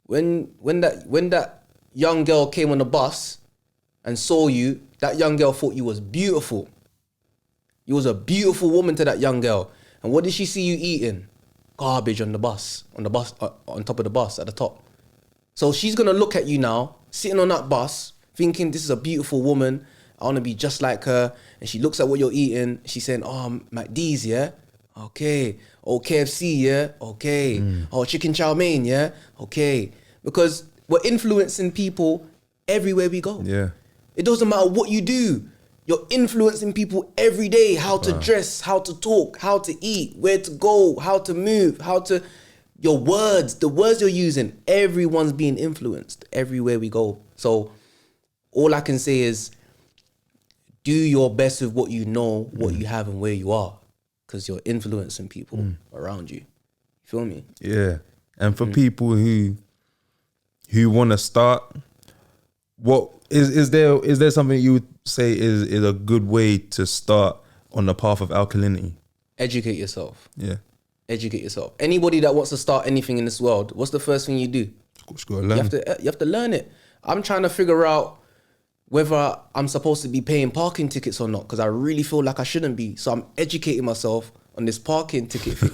When that young girl came on the bus and saw you, that young girl thought you was beautiful. You was a beautiful woman to that young girl. And what did she see you eating? Garbage on top of the bus at the top. So she's gonna look at you now, sitting on that bus, thinking this is a beautiful woman. I wanna be just like her. And she looks at what you're eating. She's saying, McD's, yeah? Okay. Oh, KFC, yeah? Okay. Oh, chicken chow mein, yeah? Okay. Because we're influencing people everywhere we go. Yeah. It doesn't matter what you do. You're influencing people every day. How to dress, how to talk, how to eat, where to go, how to move, your words, the words you're using. Everyone's being influenced everywhere we go. So all I can say is do your best with what you know, what you have and where you are. Because you're influencing people around you. You feel me?
Yeah. And for people who want to start, what is there something you would say is a good way to start on the path of alkalinity?
Educate yourself.
Yeah.
Educate yourself. Anybody that wants to start anything in this world, what's the first thing you do?
Just gotta learn.
You have to learn it. I'm trying to figure out whether I'm supposed to be paying parking tickets or not, because I really feel like I shouldn't be. So I'm educating myself on this parking ticket thing.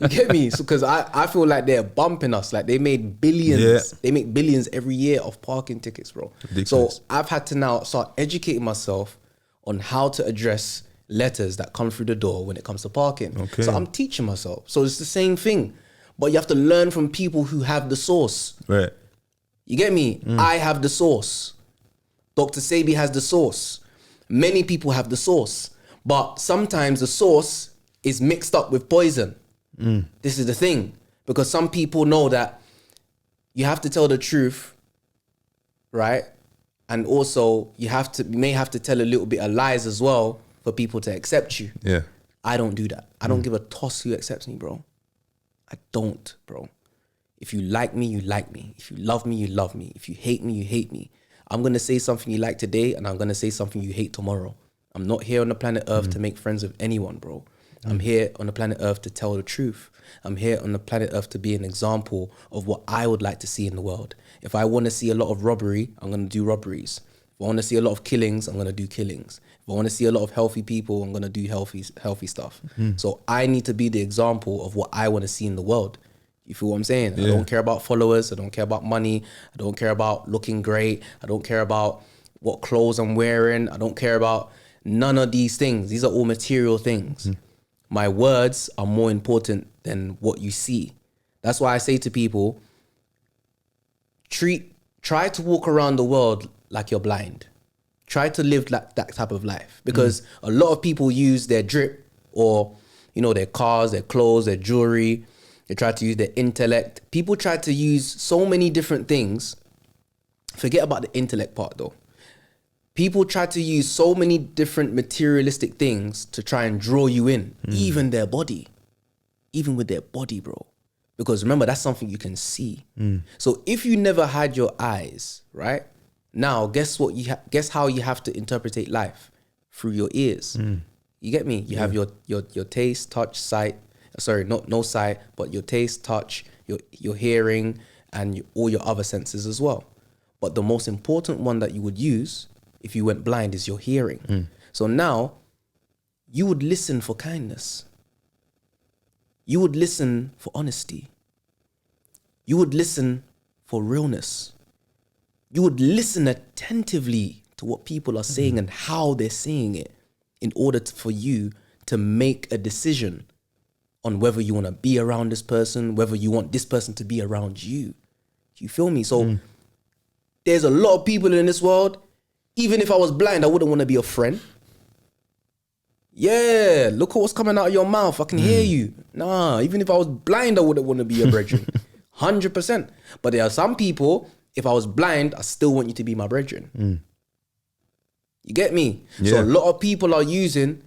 You get me? So because I feel like they're bumping us. Like they made billions. Yeah. They make billions every year of parking tickets, bro. Ridiculous. So I've had to now start educating myself on how to address letters that come through the door when it comes to parking.
Okay.
So I'm teaching myself. So it's the same thing. But you have to learn from people who have the source.
Right.
You get me? I have the source. Dr. Sebi has the source. Many people have the source. But sometimes the source is mixed up with poison. This is the thing. Because some people know that you have to tell the truth, right? And also you may have to tell a little bit of lies as well for people to accept you.
Yeah.
I don't do that. I don't give a toss who accepts me, bro. I don't, bro. If you like me, you like me. If you love me, you love me. If you hate me, you hate me. I'm going to say something you like today, and I'm going to say something you hate tomorrow. I'm not here on the planet Earth to make friends with anyone, bro. I'm here on the planet Earth to tell the truth. I'm here on the planet Earth to be an example of what I would like to see in the world. If I want to see a lot of robbery, I'm going to do robberies. If I want to see a lot of killings, I'm going to do killings. If I want to see a lot of healthy people, I'm going to do healthy stuff. So I need to be the example of what I want to see in the world. You feel what I'm saying? Yeah. I don't care about followers. I don't care about money. I don't care about looking great. I don't care about what clothes I'm wearing. I don't care about none of these things. These are all material things. My words are more important than what you see. That's why I say to people, try to walk around the world like you're blind. Try to live like that type of life, because a lot of people use their drip or, their cars, their clothes, their jewelry. They try to use their intellect. People try to use so many different things. Forget about the intellect part though. People try to use so many different materialistic things to try and draw you in, even their body, even with their body, bro. Because remember, that's something you can see. So if you never had your eyes, right? Now, guess what? Guess how you have to interpretate life? Through your ears. You get me? You have your taste, touch, sight. Sorry, no sight, but your taste, touch, your hearing, and all your other senses as well. But the most important one that you would use if you went blind is your hearing. So now, you would listen for kindness. You would listen for honesty. You would listen for realness. You would listen attentively to what people are saying and how they're saying it in order for you to make a decision on whether you want to be around this person, whether you want this person to be around you. You feel me? So there's a lot of people in this world. Even if I was blind, I wouldn't want to be a friend. Yeah, look at what's coming out of your mouth. I can hear you. Nah, even if I was blind, I wouldn't want to be a brethren. 100%. But there are some people, if I was blind, I still want you to be my brethren. You get me? Yeah. So a lot of people are using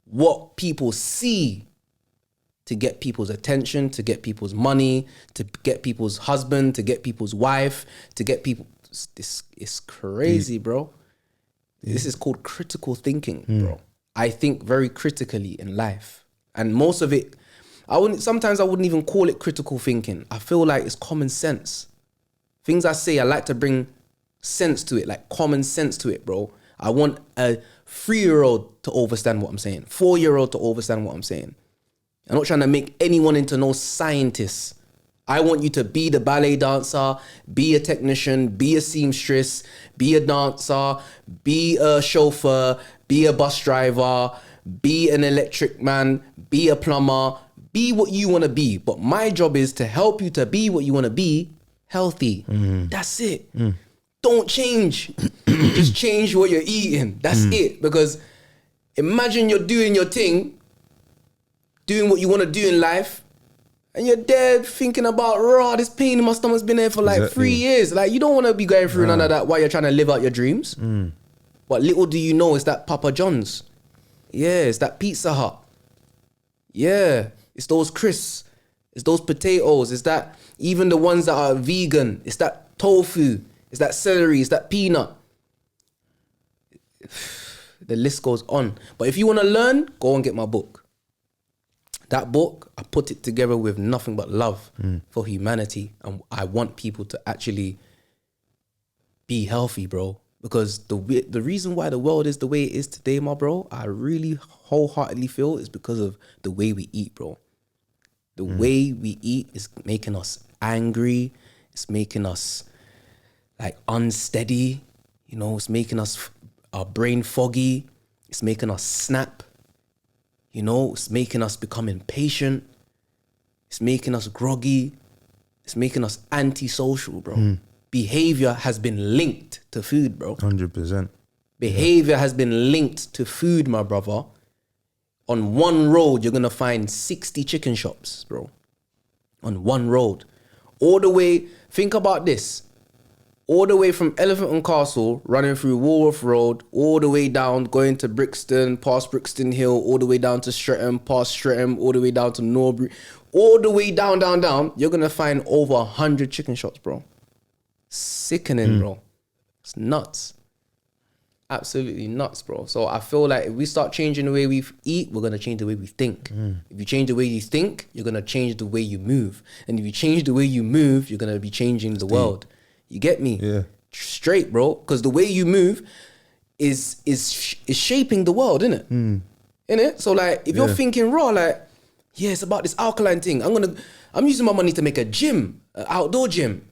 what people see to get people's attention, to get people's money, to get people's husband, to get people's wife, to get people... This is crazy, bro. This is called critical thinking, bro. I think very critically in life. And most of it, sometimes I wouldn't even call it critical thinking. I feel like it's common sense. Things I say, I like to bring sense to it, like common sense to it, bro. I want a 3-year-old to understand what I'm saying, 4-year-old to understand what I'm saying. I'm not trying to make anyone into no scientist. I want you to be the ballet dancer, be a technician, be a seamstress, be a dancer, be a chauffeur, be a bus driver, be an electric man, be a plumber, be what you want to be. But my job is to help you to be what you want to be, healthy. That's it. Don't change. Just change what you're eating. That's it. Because imagine you're doing your thing, doing what you want to do in life, and you're there thinking about, this pain in my stomach's been there for like 3 years. Like, you don't want to be going through none of that while you're trying to live out your dreams. But little do you know, it's that Papa John's. Yeah, it's that Pizza Hut. Yeah, it's those crisps. It's those potatoes. It's that, even the ones that are vegan. It's that tofu. It's that celery. It's that peanut. The list goes on. But if you want to learn, go and get my book. That book, I put it together with nothing but love for humanity. And I want people to actually be healthy, bro. Because the reason why the world is the way it is today, my bro, I really wholeheartedly feel is because of the way we eat, bro. The way we eat is making us angry. It's making us like unsteady. It's making us our brain foggy. It's making us snap. You know, it's making us become impatient. It's making us groggy. It's making us antisocial, bro. Behavior has been linked to food, bro.
100%.
Behavior has been linked to food, my brother. On one road, you're going to find 60 chicken shops, bro. On one road. All the way, think about this. All the way from Elephant and Castle, running through Walworth Road, all the way down, going to Brixton, past Brixton Hill, all the way down to Streatham, past Streatham, all the way down to Norbury, all the way down, you're going to find over 100 chicken shops, bro. Sickening, bro. It's nuts. Absolutely nuts, bro. So I feel like if we start changing the way we eat, we're going to change the way we think. If you change the way you think, you're going to change the way you move. And if you change the way you move, you're going to be changing the world. You get me?
Yeah.
Straight, bro. Because the way you move is shaping the world, innit? Innit? So like, if you're thinking raw, like, yeah, it's about this alkaline thing. I'm using my money to make a gym, an outdoor gym.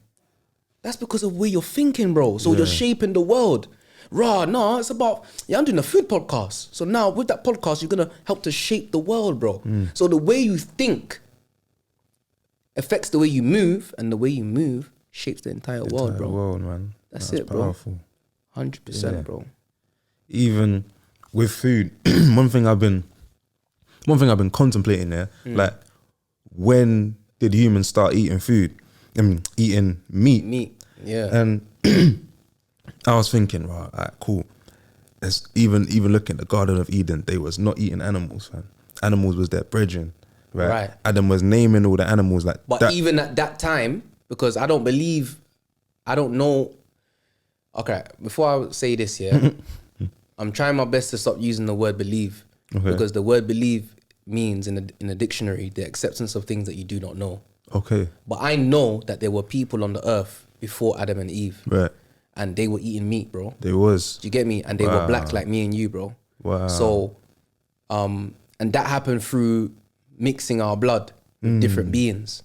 That's because of where you're thinking, bro. So you're shaping the world. Nah, it's about, I'm doing a food podcast. So now with that podcast, you're going to help to shape the world, bro. So the way you think affects the way you move, and the way you move shapes the entire world, bro.
World, man.
That's it, bro.
Powerful.
100%, bro.
Even with food, one thing I've been contemplating there, like, when did humans start eating food? Eating meat.
Meat, yeah.
And I was thinking, right, all right, cool. Let's even look at the Garden of Eden. They was not eating animals, man. Animals was their brethren, right? Adam was naming all the animals like.
But that. Even at that time, because I don't know. Okay, before I say this, I'm trying my best to stop using the word believe, because the word believe means in a dictionary the acceptance of things that you do not know.
Okay.
But I know that there were people on the earth before Adam and Eve.
Right.
And they were eating meat, bro.
They was.
Do you get me? And they were black like me and you, bro.
Wow.
So, and that happened through mixing our blood with different beings.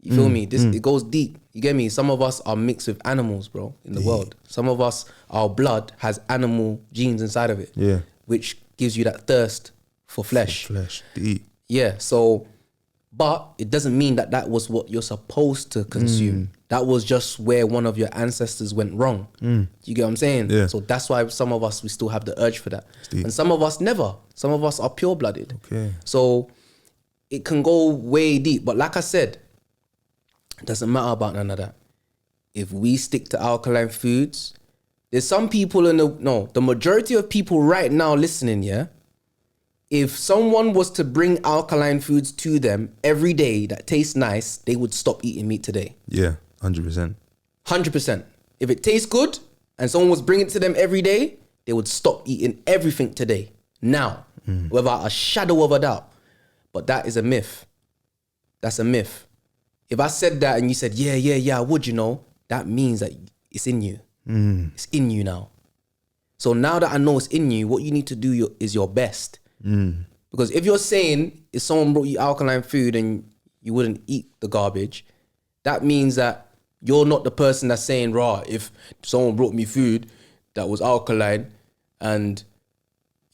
You feel me? It goes deep. You get me? Some of us are mixed with animals, bro, in the world. Some of us, our blood has animal genes inside of it.
Yeah.
Which gives you that thirst for flesh.
Flesh, to eat.
Yeah, so, but it doesn't mean that was what you're supposed to consume. That was just where one of your ancestors went wrong. You get what I'm saying?
Yeah.
So that's why some of us, we still have the urge for that. And some of us never. Some of us are pure-blooded.
Okay.
So it can go way deep. But like I said, it doesn't matter about none of that. If we stick to alkaline foods, there's some people the majority of people right now listening, if someone was to bring alkaline foods to them every day that tastes nice, they would stop eating meat today.
Yeah, 100%.
100%. If it tastes good and someone was bringing it to them every day, they would stop eating everything today. Now, without a shadow of a doubt. But that is a myth. That's a myth. If I said that and you said, yeah, I would, that means that it's in you. It's in you now. So now that I know it's in you, what you need to do is your best. Because if you're saying if someone brought you alkaline food and you wouldn't eat the garbage, that means that you're not the person that's saying, if someone brought me food that was alkaline and,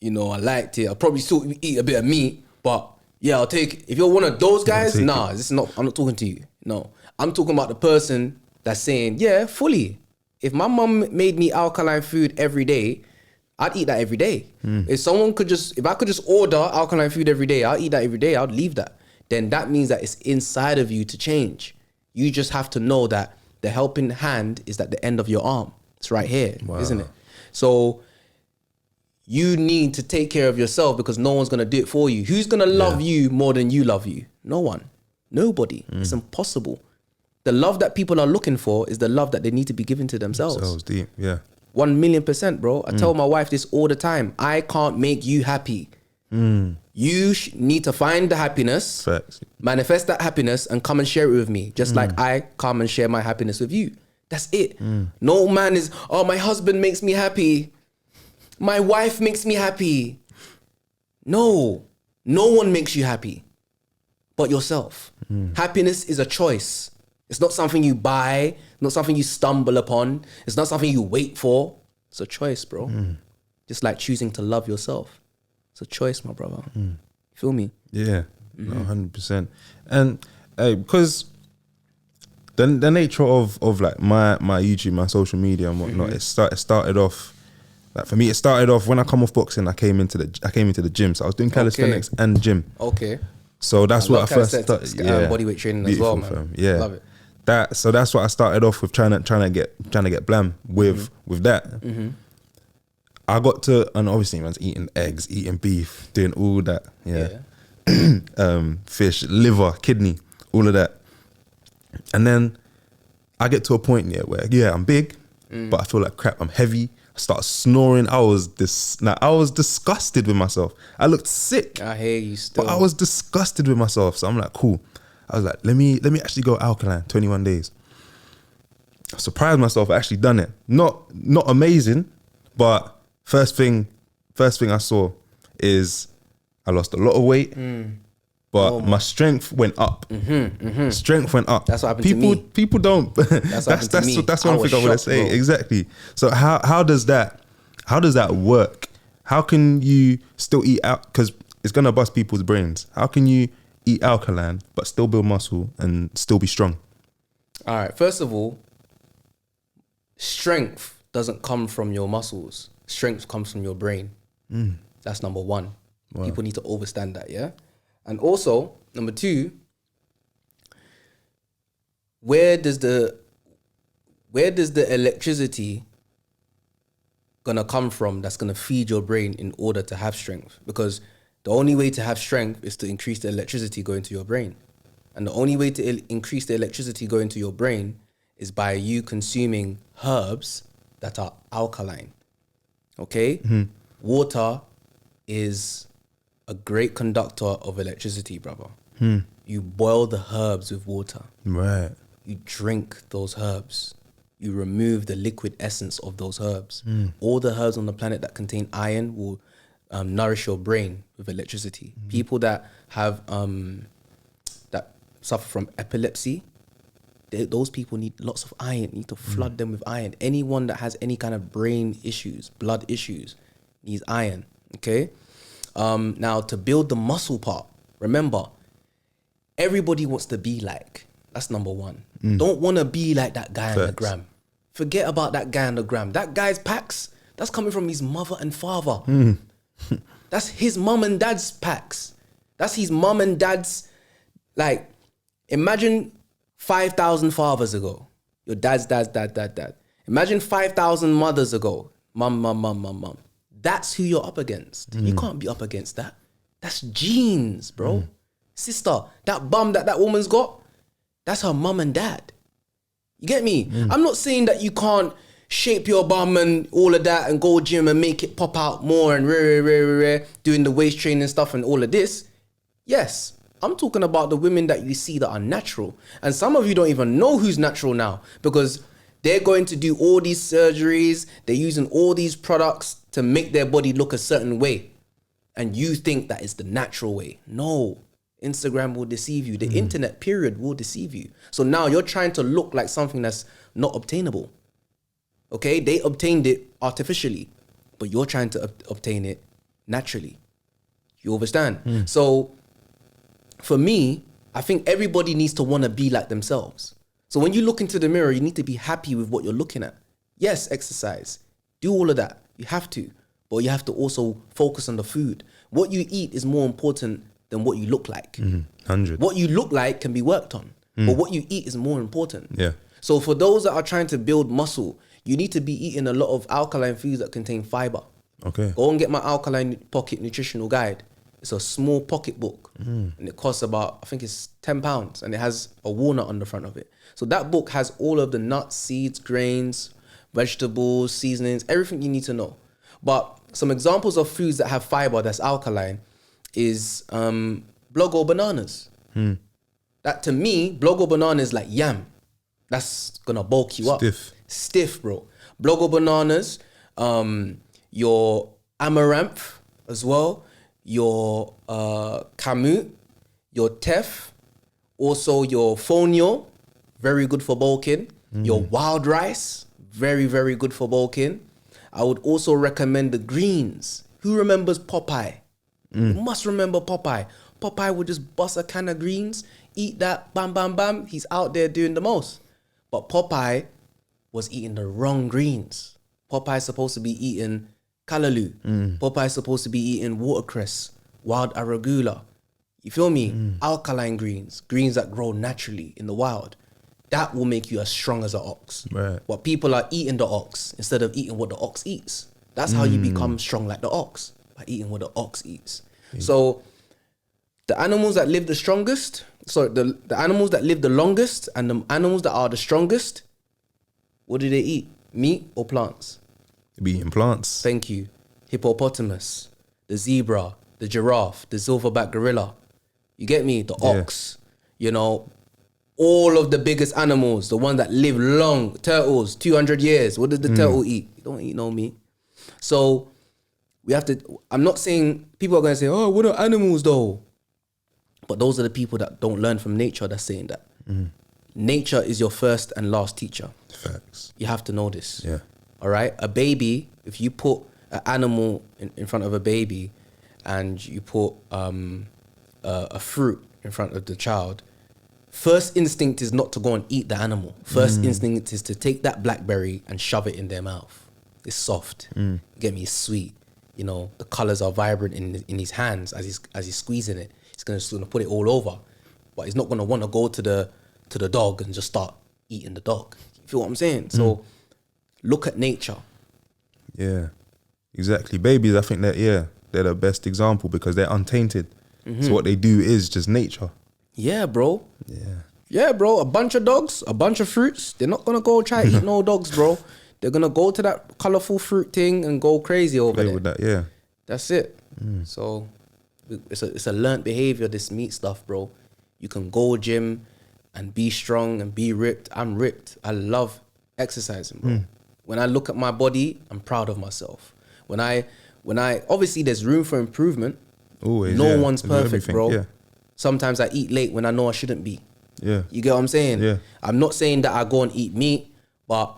I liked it, I'll probably still eat a bit of meat, but yeah, I'll take it. If you're one of those guys, I'm not talking to you. No, I'm talking about the person that's saying, yeah, fully. If my mum made me alkaline food every day, I'd eat that every day. If I could just order alkaline food every day, I'll eat that every day, I'd leave that. Then that means that it's inside of you to change. You just have to know that the helping hand is at the end of your arm. It's right here, isn't it? So you need to take care of yourself because no one's going to do it for you. Who's going to love you more than you love you? No one. Nobody. It's impossible. The love that people are looking for is the love that they need to be given to themselves.
Deep, yeah.
1,000,000%, bro. I tell my wife this all the time. I can't make you happy. You need to find the happiness,
Facts.
manifest that happiness, and come and share it with me. Just like I come and share my happiness with you. That's it. No man is, my husband makes me happy. My wife makes me happy. No one makes you happy but yourself. Happiness is a choice. It's not something you buy, not something you stumble upon. It's not something you wait for. It's a choice, bro. Just like choosing to love yourself. It's a choice, my brother. You feel me?
Yeah, no, 100%. And because the nature of like my YouTube, my social media and whatnot, it started off. Like for me, it started off when I come off boxing. I came into the gym, so I was doing calisthenics and gym.
Okay.
So that's what I first started.
Yeah, bodyweight training as well, man.
Fam. Yeah,
love it.
So that's what I started off with, trying to get blam with that. I got to, and obviously man's eating eggs, eating beef, doing all that. Yeah. Fish, liver, kidney, all of that. And then I get to a point where I'm big, but I feel like crap. I'm heavy. I start snoring. I was disgusted with myself. I looked sick.
I hear you still.
But I was disgusted with myself. So I'm like, cool. I was like, let me actually go alkaline, 21 days. I surprised myself. I actually done it. Not amazing, but first thing I saw is I lost a lot of weight, but my strength went up. Strength went up.
That's what happened to me.
People don't. That's one thing I want to say. Bro. Exactly. So how does that work? How can you still eat out? Because it's gonna bust people's brains. How can you eat alkaline but still build muscle and still be strong?
All right. First of all, strength doesn't come from your muscles. Strength comes from your brain. That's number one. Wow. People need to understand that, yeah? And also, number two, where does the electricity gonna come from that's gonna feed your brain in order to have strength? Because the only way to have strength is to increase the electricity going to your brain. And the only way to increase the electricity going to your brain is by you consuming herbs that are alkaline. Okay? Water is a great conductor of electricity, brother. You boil the herbs with water.
Right.
You drink those herbs. You remove the liquid essence of those herbs. All the herbs on the planet that contain iron will nourish your brain with electricity. People that have that suffer from epilepsy, those people need lots of iron. You need to flood them with iron. Anyone that has any kind of brain issues, blood issues, needs iron. Okay. Now to build the muscle part, remember, everybody wants to be like. That's number one. Don't want to be like that guy on the gram. Forget about that guy on the gram. That guy's packs, that's coming from his mother and father. That's his mom and dad's packs. That's his mom and dad's, like, imagine 5,000 fathers ago. Your dad's dad. Imagine 5,000 mothers ago. Mum. That's who you're up against. You can't be up against that. That's genes, bro. Sister, that bum that woman's got, that's her mum and dad. You get me? I'm not saying that you can't shape your bum and all of that and go gym and make it pop out more and doing the waist training stuff and all of this. Yes, I'm talking about the women that you see that are natural. And some of you don't even know who's natural now because they're going to do all these surgeries. They're using all these products to make their body look a certain way. And you think that is the natural way. No, Instagram will deceive you. The internet period will deceive you. So now you're trying to look like something that's not obtainable. Okay, they obtained it artificially, but you're trying to obtain it naturally. You understand? So for me, I think everybody needs to want to be like themselves. So when you look into the mirror, you need to be happy with what you're looking at. Yes, exercise. Do all of that. You have to. But you have to also focus on the food. What you eat is more important than what you look like.
100.
What you look like can be worked on. But what you eat is more important.
Yeah.
So for those that are trying to build muscle, you need to be eating a lot of alkaline foods that contain fiber.
Okay.
Go and get my Alkaline Pocket Nutritional Guide. It's a small pocket book and it costs about, I think it's £10 and it has a walnut on the front of it. So that book has all of the nuts, seeds, grains, vegetables, seasonings, everything you need to know. But some examples of foods that have fiber that's alkaline is blogo bananas. That to me, blogo banana is like yam. That's gonna bulk you up. Stiff, bro. Blogo bananas, your amaranth as well, your kamut, your teff, also your fonio, very good for bulking. Your wild rice, very, very good for bulking. I would also recommend the greens. Who remembers Popeye? You must remember Popeye. Popeye would just bust a can of greens, eat that, bam, bam, bam. He's out there doing the most. But Popeye was eating the wrong greens. Popeye's supposed to be eating callaloo. Popeye's supposed to be eating watercress, wild arugula. You feel me? Alkaline greens, greens that grow naturally in the wild. That will make you as strong as an ox.
Right.
But people are eating the ox instead of eating what the ox eats. That's how you become strong like the ox, by eating what the ox eats. So the animals that live the strongest, the animals that live the longest and the animals that are the strongest, what do they eat? Meat or plants?
They be eating plants.
Thank you. Hippopotamus, the zebra, the giraffe, the silverback gorilla. You get me? The ox, you know, all of the biggest animals, the ones that live long, turtles, 200 years. What does the turtle eat? You don't eat no meat. So we have to, I'm not saying, people are going to say, oh, what are animals though? But those are the people that don't learn from nature that's saying that. Nature is your first and last teacher.
Facts.
You have to know this.
Yeah.
All right? A baby, if you put an animal in front of a baby and you put a fruit in front of the child, first instinct is not to go and eat the animal. First instinct is to take that blackberry and shove it in their mouth. It's soft. You get me? It's sweet. You know, the colors are vibrant in his hands as he's squeezing it. He's gonna put it all over, but he's not gonna want to go to the dog and just start eating the dog. You feel what I'm saying? So look at nature.
Yeah, exactly. Babies, I think they're the best example because they're untainted. So what they do is just nature.
Yeah, bro.
Yeah,
bro. A bunch of dogs, a bunch of fruits. They're not gonna go try to eat no dogs, bro. They're gonna go to that colorful fruit thing and go crazy over
play
there.
with that. Yeah,
That's it. So it's a learned behavior, this meat stuff, bro. You can go gym and be strong and be ripped. I'm ripped. I love exercising, bro. When I look at my body, I'm proud of myself. When I obviously there's room for improvement.
always.
No one's
With
perfect,
everything,
bro.
Yeah,
Sometimes I eat late when I know I shouldn't be.
yeah,
You get what I'm saying?
Yeah.
I'm not saying that I go and eat meat, but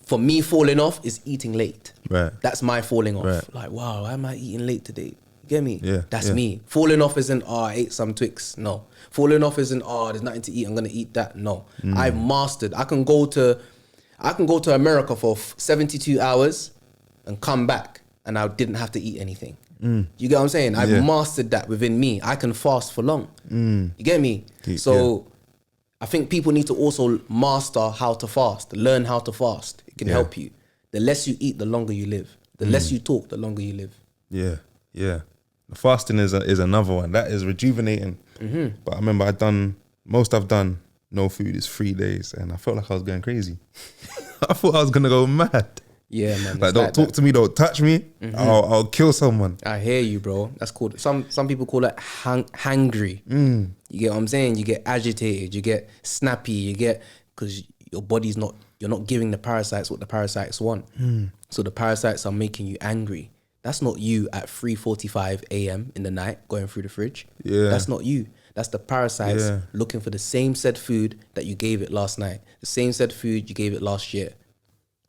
for me, falling off is eating late.
right.
That's my falling off.
Right.
Like, wow, why am I eating late today? You get me?
Yeah,
That's
yeah.
me. Falling off isn't, I ate some Twix. No. Falling off isn't, there's nothing to eat, I'm gonna eat that. No. I've mastered. I can go to America for 72 hours and come back and I didn't have to eat anything. You get what I'm saying? I've mastered that within me. I can fast for long. You get me? So I think people need to also master how to fast, learn how to fast. It can help you. The less you eat, the longer you live. The less you talk, the longer you live.
Yeah, yeah. Fasting is another one that is rejuvenating. But I remember I've done no food is 3 days, and I felt like I was going crazy. I thought I was gonna go mad.
Yeah, man.
Like, don't talk to me, don't touch me. I'll kill someone.
I hear you, bro. That's called, some people call it hangry. You get what I'm saying? You get agitated, you get snappy, because your body's you're not giving the parasites what the parasites want. So the parasites are making you angry. That's not you at 3:45 a.m. in the night going through the fridge.
Yeah.
That's not you. That's the parasites looking for the same said food that you gave it last night. The same said food you gave it last year.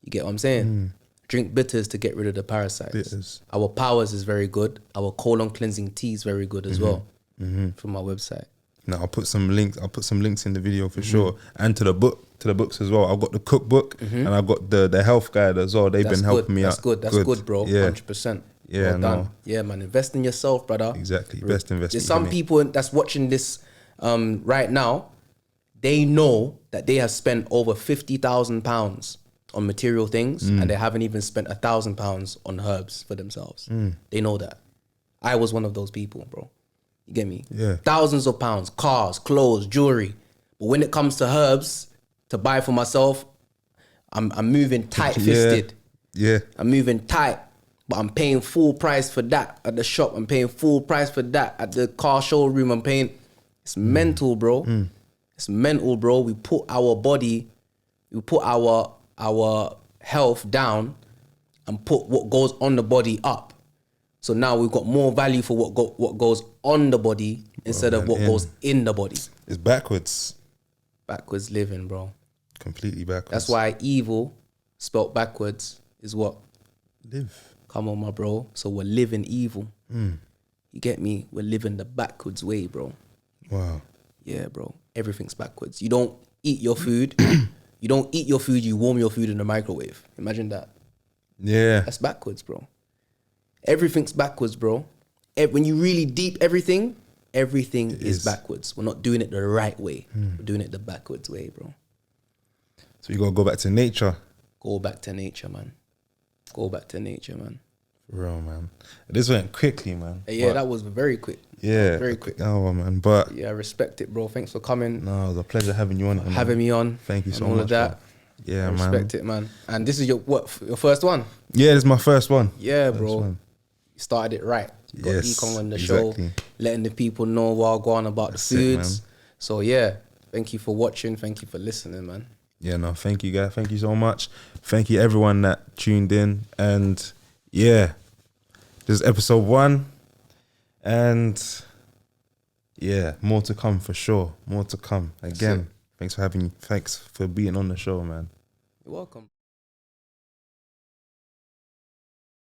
You get what I'm saying? Drink bitters to get rid of the parasites.
Bitters.
Our powers is very good. Our colon cleansing tea is very good as well. From our website.
Now I'll put some links in the video for sure, and to the books as well. I've got the cookbook and I've got the health guide as well. They've been helping me out.
That's good, bro.
Yeah.
100%.
Yeah,
well done.
no.
Yeah, man. Invest in yourself, brother.
Exactly. Best investment.
There's some people that's watching this right now. They know that they have spent over £50,000 on material things, and they haven't even spent £1,000 on herbs for themselves. They know that. I was one of those people, bro. You get me?
Yeah.
Thousands of pounds, cars, clothes, jewelry. But when it comes to herbs to buy for myself, I'm moving tight-fisted.
Yeah.
I'm moving tight, but I'm paying full price for that at the shop. I'm paying full price for that at the car showroom. I'm paying. It's mental, bro. It's mental, bro. We put our body, we put our health down and put what goes on the body up. So now we've got more value for what goes on the body instead of what goes in the body.
It's backwards.
Backwards living, bro.
Completely backwards.
That's why evil, spelt backwards, is what?
Live.
Come on, my bro. So we're living evil.
Mm.
You get me? We're living the backwards way, bro.
Wow.
Yeah, bro. Everything's backwards. You don't eat your food. You don't eat your food. You warm your food in the microwave. Imagine that.
Yeah.
That's backwards, bro. Everything's backwards, bro. When you really deep everything is backwards. We're not doing it the right way. We're doing it the backwards way, bro.
So you gotta go back to nature.
Go back to nature, man. Go back to nature, man.
For real, man. This went quickly, man.
Yeah, that was very quick.
Yeah.
Very quick.
Oh, man. But
Yeah, I respect it, bro. Thanks for coming.
no, it was a pleasure having you on.
Having me on.
Thank you so
all
much.
of that.
Bro. Yeah,
I
man.
respect it, man. And this is your first one?
Yeah, this is my first one.
Yeah,
First
bro.
one.
You started it right. You got
Yes,
Econ on the
exactly.
show, letting the people know what go on about
That's
the
it,
foods.
man.
So yeah, thank you for watching. Thank you for listening, man.
Yeah, no, thank you, guys. Thank you so much. Thank you, everyone that tuned in. And yeah, this is episode 1. And yeah, more to come for sure. More to come. Again, thanks for being on the show, man.
You're welcome.